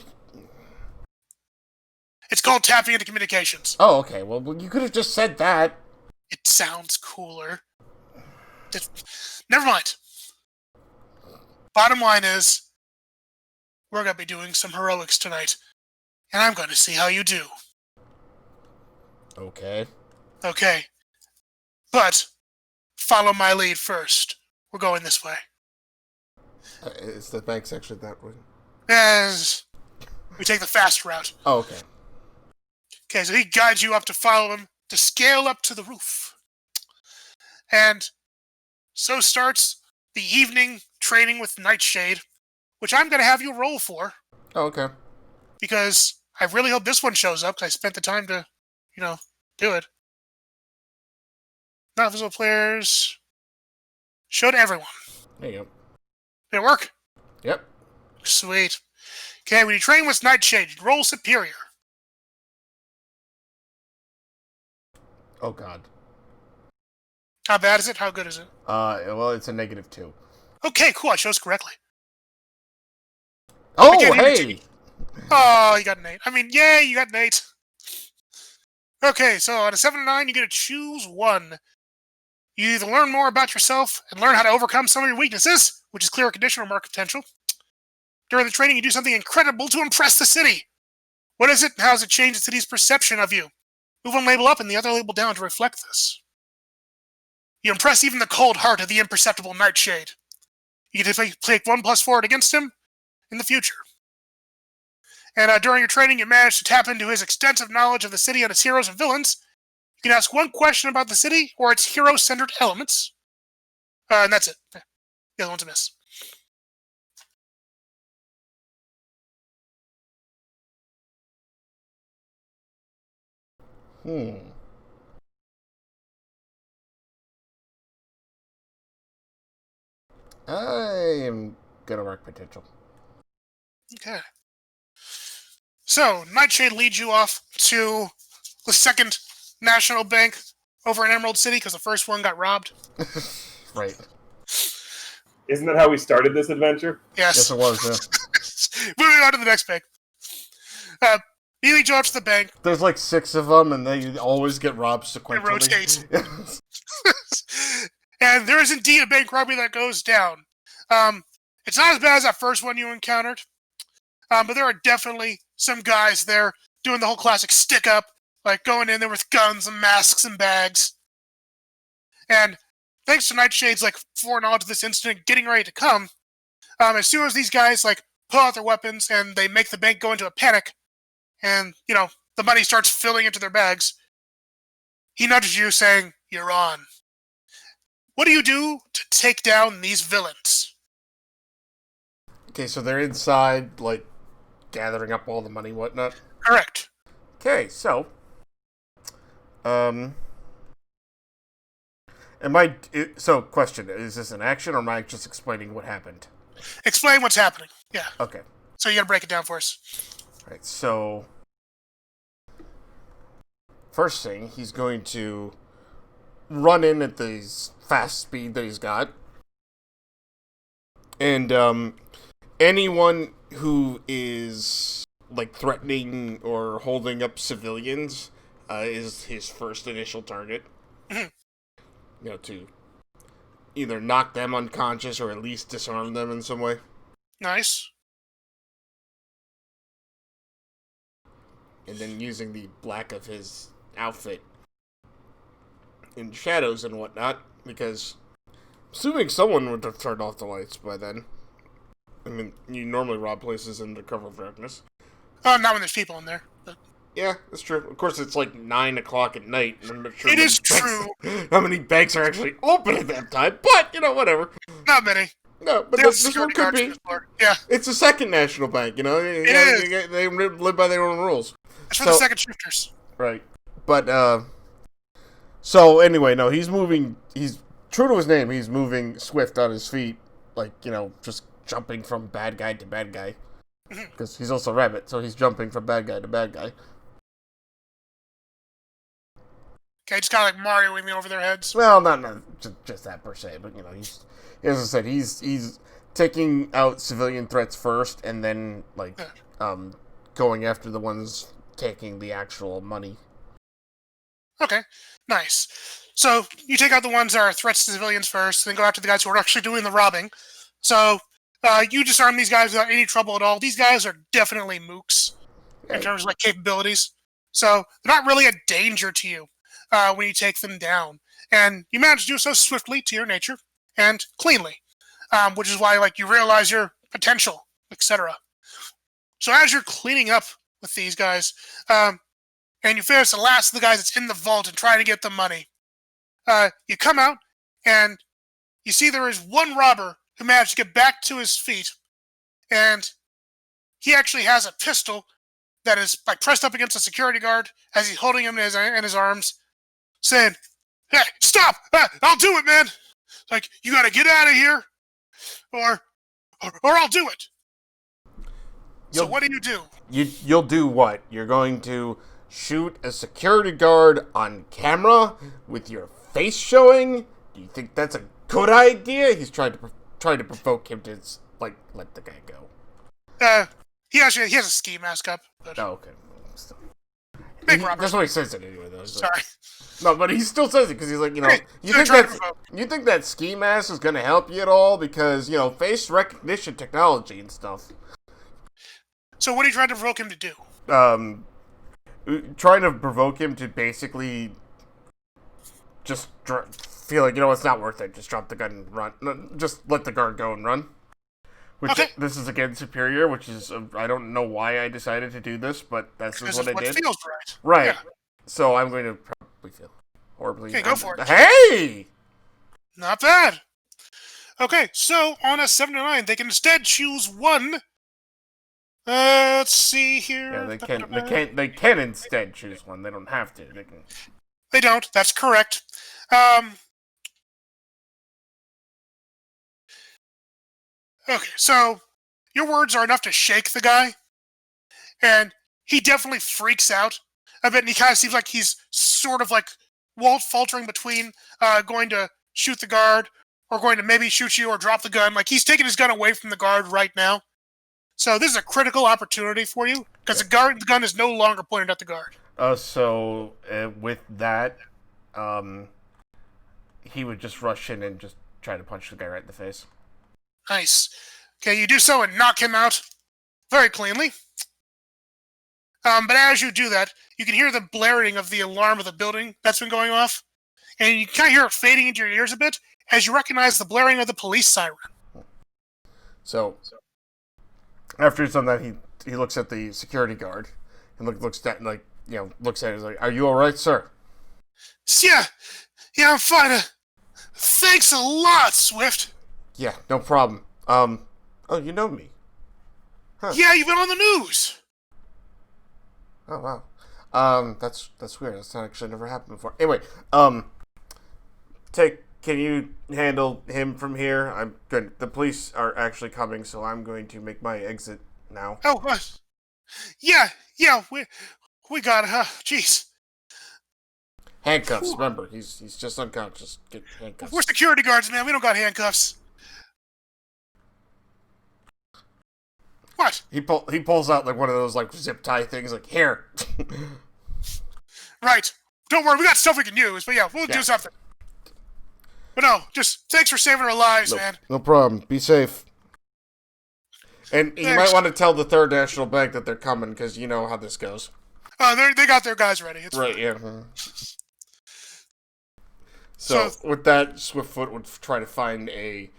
Speaker 1: It's called tapping into communications.
Speaker 4: Oh, okay. Well, you could have just said that.
Speaker 1: It sounds cooler. Never mind. Bottom line is, we're going to be doing some heroics tonight. And I'm going to see how you do.
Speaker 4: Okay.
Speaker 1: Okay. But follow my lead first. We're going this way.
Speaker 4: Is the bank actually that way?
Speaker 1: As we take the fast route.
Speaker 4: Oh, okay.
Speaker 1: Okay, so he guides you up to follow him to scale up to the roof. And so starts the evening training with Nightshade, which I'm going to have you roll for.
Speaker 4: Oh, okay.
Speaker 1: Because I really hope this one shows up, because I spent the time to, do it. Not visible players. Showed everyone.
Speaker 4: There you go.
Speaker 1: Did it work?
Speaker 4: Yep.
Speaker 1: Sweet. Okay, when you train with Nightshade, roll superior.
Speaker 4: Oh, God.
Speaker 1: How bad is it? How good is it?
Speaker 4: Well, it's a -2.
Speaker 1: Okay, cool. I chose correctly.
Speaker 4: Oh,
Speaker 1: Again,
Speaker 4: hey!
Speaker 1: Oh, you got an 8. I mean, yay, you got an 8. Okay, so on a 7 to 9, you get to choose one. You either learn more about yourself and learn how to overcome some of your weaknesses, which is clear condition or mark potential. During the training, you do something incredible to impress the city. What is it, and how does it change the city's perception of you? Move one label up and the other label down to reflect this. You impress even the cold heart of the imperceptible Nightshade. You can take 1 + 4 against him in the future. And during your training, you managed to tap into his extensive knowledge of the city and its heroes and villains. You can ask one question about the city or its hero-centered elements. And that's it. The other one's a miss.
Speaker 2: I am gonna mark potential.
Speaker 1: Okay. So, Nightshade leads you off to the second national bank over in Emerald City because the first one got robbed.
Speaker 2: Right.
Speaker 3: Isn't that how we started this adventure?
Speaker 1: Yes.
Speaker 2: Yes, it was. Yeah.
Speaker 1: Moving on to the next bank. You lead you up to the bank.
Speaker 2: There's like 6 of them, and they always get robbed sequentially.
Speaker 1: It rotates. And there is indeed a bank robbery that goes down. It's not as bad as that first one you encountered, but there are definitely some guys there doing the whole classic stick-up, like going in there with guns and masks and bags. And thanks to Nightshade's like foreknowledge of this incident getting ready to come, as soon as these guys like pull out their weapons and they make the bank go into a panic, and the money starts filling into their bags, he nudges you, saying, "You're on. What do you do to take down these villains?"
Speaker 2: Okay, so they're inside, like, gathering up all the money and whatnot.
Speaker 1: Correct.
Speaker 2: Okay, so, question, is this an action, or am I just explaining what happened?
Speaker 1: Explain what's happening. Yeah.
Speaker 2: Okay.
Speaker 1: So you gotta break it down for us.
Speaker 2: Alright, so, first thing, he's going to run in at the fast speed that he's got, and, anyone who is, like, threatening or holding up civilians, is his first initial target. To either knock them unconscious or at least disarm them in some way.
Speaker 1: Nice.
Speaker 2: And then using the black of his outfit in shadows and whatnot, because assuming someone would have turned off the lights by then. I mean, you normally rob places in the cover of darkness.
Speaker 1: Oh, not when there's people in there. But
Speaker 2: Yeah, that's true. Of course, it's like 9 o'clock at night. And I'm not sure
Speaker 1: it is true.
Speaker 2: how many banks are actually open at that time, but, whatever.
Speaker 1: Not many.
Speaker 2: No, but
Speaker 1: They have
Speaker 2: this one
Speaker 1: security
Speaker 2: could
Speaker 1: guards
Speaker 2: be.
Speaker 1: on the floor. Yeah,
Speaker 2: It's a second national bank,
Speaker 1: It is.
Speaker 2: They live by their own rules.
Speaker 1: it's for the second shifters.
Speaker 2: Right. But, so anyway, no, he's true to his name, he's moving swift on his feet, like, just jumping from bad guy to bad guy. Because he's also a rabbit, so he's jumping from bad guy to bad guy.
Speaker 1: Okay, just kind of like Mario aiming over their heads.
Speaker 2: Well, not just that per se, but, he's, as I said, he's taking out civilian threats first, and then, like, going after the ones taking the actual money.
Speaker 1: Okay, nice. So you take out the ones that are threats to civilians first, then go after the guys who are actually doing the robbing. So you disarm these guys without any trouble at all. These guys are definitely mooks in terms of like capabilities. So they're not really a danger to you when you take them down. And you manage to do so swiftly to your nature and cleanly, which is why like you realize your potential, etc. So as you're cleaning up with these guys, and you finish the last of the guys that's in the vault and try to get the money, you come out and you see there is one robber who managed to get back to his feet, and he actually has a pistol that is like pressed up against a security guard as he's holding him in his arms, saying, "Hey, stop! I'll do it, man! Like, you gotta get out of here, or I'll do it." So what do?
Speaker 2: You'll do what? You're going to shoot a security guard on camera with your face showing? Do you think that's a good idea? He's trying to provoke him to like let the guy go.
Speaker 1: He has a ski mask up. But
Speaker 2: Oh, okay.
Speaker 1: big robber.
Speaker 2: That's what he says it anyway, though.
Speaker 1: Sorry.
Speaker 2: No, but he still says it because he's like,
Speaker 1: Hey,
Speaker 2: you think that ski mask is going to help you at all? Because, face recognition technology and stuff.
Speaker 1: So what are you trying to provoke him to do?
Speaker 2: Trying to provoke him to basically just feel like, it's not worth it. Just drop the gun and run. No, just let the guard go and run. Which
Speaker 1: Okay.
Speaker 2: this is again superior, which is I don't know why I decided to do this, but that's
Speaker 1: This
Speaker 2: just
Speaker 1: is
Speaker 2: what I
Speaker 1: what
Speaker 2: did.
Speaker 1: feels right.
Speaker 2: Right.
Speaker 1: Yeah.
Speaker 2: So I'm going to probably feel horribly.
Speaker 1: Okay, go for it.
Speaker 2: Hey!
Speaker 1: Not bad. Okay, so on a 7 to 9, they can instead choose one. Let's see here.
Speaker 2: Yeah, they can instead choose one. They don't have to. They can.
Speaker 1: They don't. That's correct. Okay, so your words are enough to shake the guy, and he definitely freaks out a bit, and he kind of seems like he's sort of like faltering between going to shoot the guard or going to maybe shoot you or drop the gun. Like he's taking his gun away from the guard right now. So this is a critical opportunity for you because the gun is no longer pointed at the guard.
Speaker 2: So with that, he would just rush in and just try to punch the guy right in the face.
Speaker 1: Nice. Okay, you do so and knock him out very cleanly. But as you do that, you can hear the blaring of the alarm of the building that's been going off. And you kind of hear it fading into your ears a bit as you recognize the blaring of the police siren.
Speaker 2: So after he's done that, he looks at the security guard and looks at looks at it, he's like, "Are you all right, sir?"
Speaker 1: Yeah, I'm fine. Thanks a lot, Swift.
Speaker 2: Yeah, no problem. Oh, you know me. Huh.
Speaker 1: Yeah, you've been on the news.
Speaker 2: Oh wow. That's weird. That's not actually never happened before. Anyway, can you handle him from here? I'm good. The police are actually coming, so I'm going to make my exit now.
Speaker 1: Oh, yeah, we got it, huh? Jeez.
Speaker 2: Handcuffs. Remember, he's just unconscious. Get handcuffs.
Speaker 1: We're security guards, man. We don't got handcuffs. What?
Speaker 2: He pulls out like one of those like zip tie things. Like here.
Speaker 1: Right. Don't worry, we got stuff we can use. But yeah, we'll do something. But no, just thanks for saving our lives, man.
Speaker 2: No problem. Be safe. And you might want to tell the Third National Bank that they're coming, because you know how this goes.
Speaker 1: They got their guys ready. It's
Speaker 2: right,
Speaker 1: fine.
Speaker 2: yeah. So with that, Swiftfoot would try to find a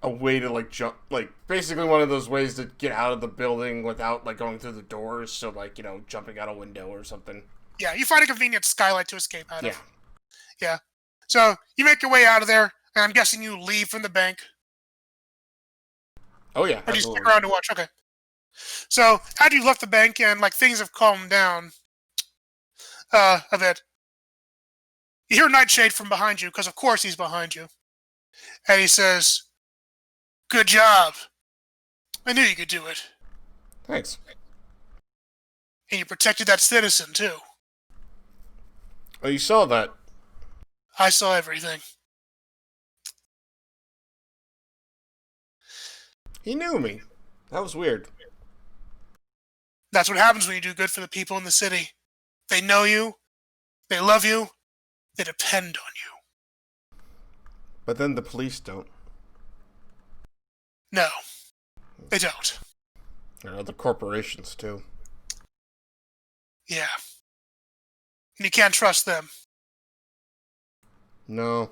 Speaker 2: way to like jump, like basically one of those ways to get out of the building without like going through the doors. So like, jumping out a window or something.
Speaker 1: Yeah, you find a convenient skylight to escape out
Speaker 2: Yeah.
Speaker 1: of. Yeah. So you make your way out of there, and I'm guessing you leave from the bank.
Speaker 2: Oh yeah.
Speaker 1: Or do you stick around to watch? Okay. So had you left the bank and like things have calmed down a bit, you hear Nightshade from behind you, because of course he's behind you. And he says, "Good job. I knew you could do it.
Speaker 2: Thanks.
Speaker 1: And you protected that citizen, too.
Speaker 2: Oh, you saw that.
Speaker 1: I saw everything."
Speaker 2: He knew me. That was weird.
Speaker 1: That's what happens when you do good for the people in the city. They know you, they love you, they depend on you.
Speaker 2: But then the police don't.
Speaker 1: No, they don't.
Speaker 2: There are other corporations too.
Speaker 1: Yeah. And you can't trust them.
Speaker 2: No.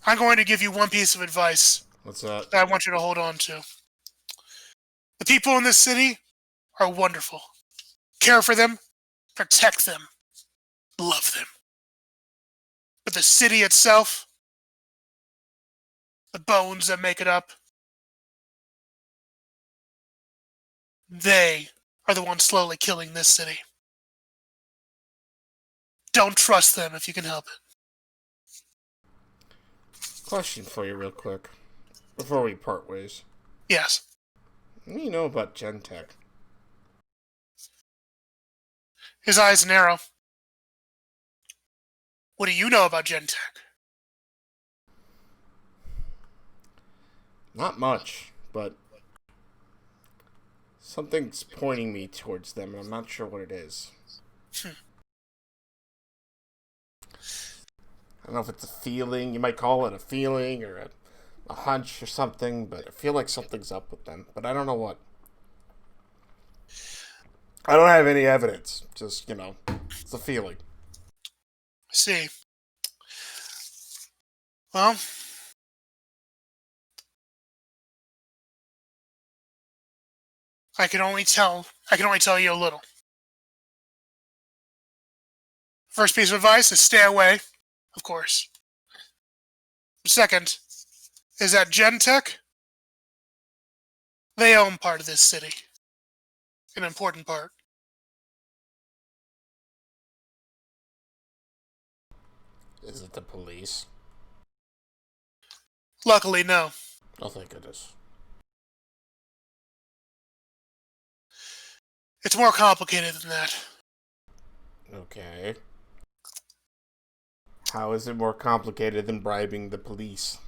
Speaker 1: I'm going to give you one piece of advice
Speaker 2: What's that?
Speaker 1: that I want you to hold on to. The people in this city are wonderful. Care for them, protect them, love them. But the city itself, the bones that make it up, they are the ones slowly killing this city. Don't trust them if you can help it.
Speaker 2: Question for you real quick. Before we part ways.
Speaker 1: Yes.
Speaker 2: What do you know about Gentek?
Speaker 1: His eyes narrow. What do you know about Gentek?
Speaker 2: Not much, but something's pointing me towards them, and I'm not sure what it is. I don't know if it's a feeling. You might call it a feeling or a hunch or something, but I feel like something's up with them, but I don't know what. I don't have any evidence. Just, it's a feeling.
Speaker 1: I see. Well, I can only tell you a little. First piece of advice is stay away, of course. Second is that Gentek, they own part of this city. An important part.
Speaker 4: Is it the police?
Speaker 1: Luckily, no.
Speaker 4: Oh, thank goodness.
Speaker 1: It's more complicated than that.
Speaker 4: Okay. How is it more complicated than bribing the police?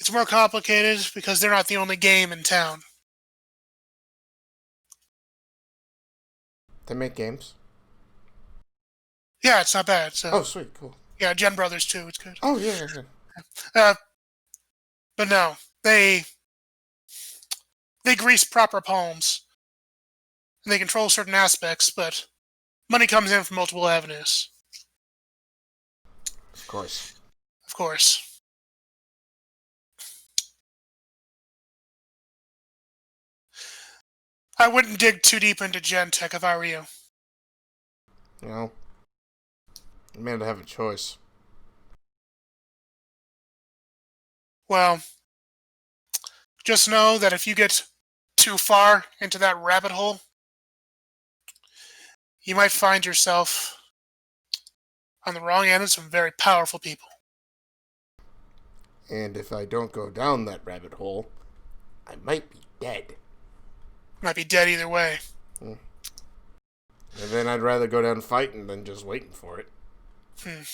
Speaker 1: It's more complicated because they're not the only game in town.
Speaker 4: They make games?
Speaker 1: Yeah, it's not bad. So,
Speaker 4: Oh, sweet, cool.
Speaker 1: yeah, Gen Brothers too. It's good.
Speaker 4: Oh, yeah.
Speaker 1: But no, they grease proper palms, and they control certain aspects. But money comes in from multiple avenues.
Speaker 4: Of course.
Speaker 1: Of course. I wouldn't dig too deep into Gentek if I were you.
Speaker 4: You know, I mean, to have a choice.
Speaker 1: Well, just know that if you get too far into that rabbit hole, you might find yourself on the wrong end of some very powerful people.
Speaker 4: And if I don't go down that rabbit hole, I might be dead.
Speaker 1: Might be dead either way.
Speaker 4: And then I'd rather go down fighting than just waiting for it. You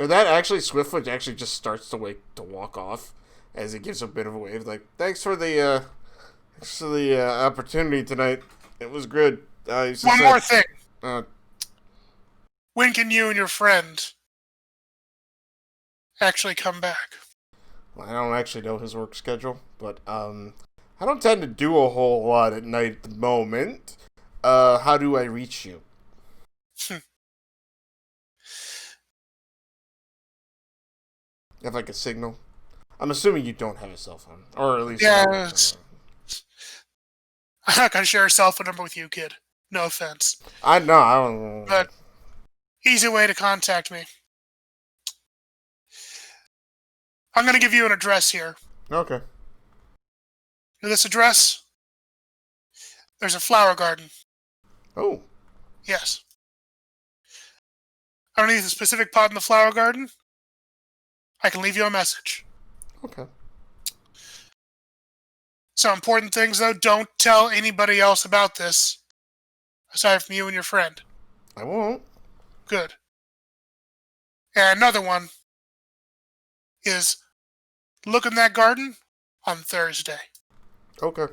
Speaker 4: know, that actually, Swiftfoot actually just starts to walk off as he gives a bit of a wave. Like, thanks for the opportunity tonight. It was good.
Speaker 1: One more thing.
Speaker 4: Uh,
Speaker 1: When can you and your friend actually come back?
Speaker 4: I don't actually know his work schedule, but I don't tend to do a whole lot at night at the moment. How do I reach you? You have like a signal? I'm assuming you don't have a cell phone, or at least
Speaker 1: Yeah, I'm not gonna share a cell phone number with you, kid. No offense.
Speaker 4: I don't.
Speaker 1: But easy way to contact me. I'm gonna give you an address here.
Speaker 4: Okay.
Speaker 1: To this address, there's a flower garden.
Speaker 4: Oh.
Speaker 1: Yes. Underneath the specific pot in the flower garden, I can leave you a message.
Speaker 4: Okay.
Speaker 1: Some important things, though, don't tell anybody else about this, aside from you and your friend.
Speaker 4: I won't.
Speaker 1: Good. And another one is look in that garden on Thursday.
Speaker 4: Okay.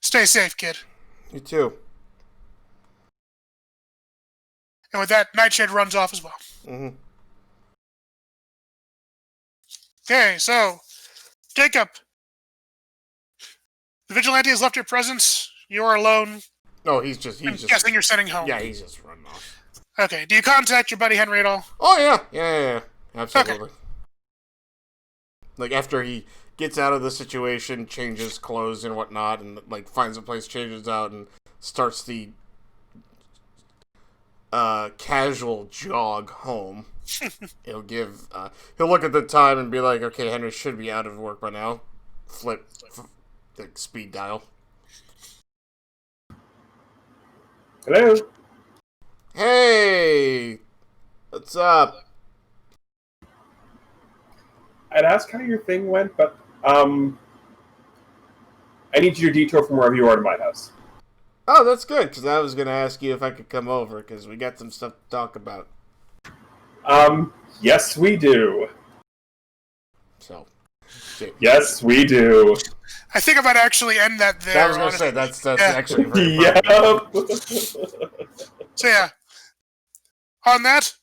Speaker 1: Stay safe, kid.
Speaker 4: You too.
Speaker 1: And with that, Nightshade runs off as well.
Speaker 4: Mm-hmm.
Speaker 1: Okay, so, Jacob. The vigilante has left your presence. You're alone.
Speaker 4: No, he's
Speaker 1: I'm guessing you're sending home.
Speaker 4: Yeah, he's just running off.
Speaker 1: Okay, do you contact your buddy Henry at all?
Speaker 4: Oh, yeah. Absolutely. Okay. Like, after he gets out of the situation, changes clothes and whatnot, and, like, finds a place, changes out, and starts the casual jog home. He'll look at the time and be like, okay, Henry should be out of work by now. Flip the speed dial.
Speaker 3: Hello?
Speaker 4: Hey! What's up?
Speaker 3: I'd ask how your thing went, but, I need you to detour from wherever you are to my house.
Speaker 4: Oh, that's good, because I was going to ask you if I could come over, because we got some stuff to talk about.
Speaker 3: Yes, we do.
Speaker 4: So.
Speaker 3: Yes, we do.
Speaker 1: I think I might actually end that there.
Speaker 4: I was going to say, that's actually very
Speaker 3: Yep.
Speaker 1: So yeah. On that,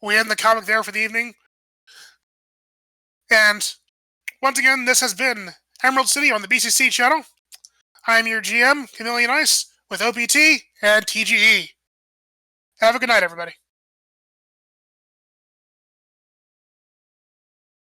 Speaker 1: we end the comic there for the evening. And once again, this has been Emerald City on the BCC channel. I'm your GM, Chameleon Ice, with OPT and TGE. Have a good night, everybody.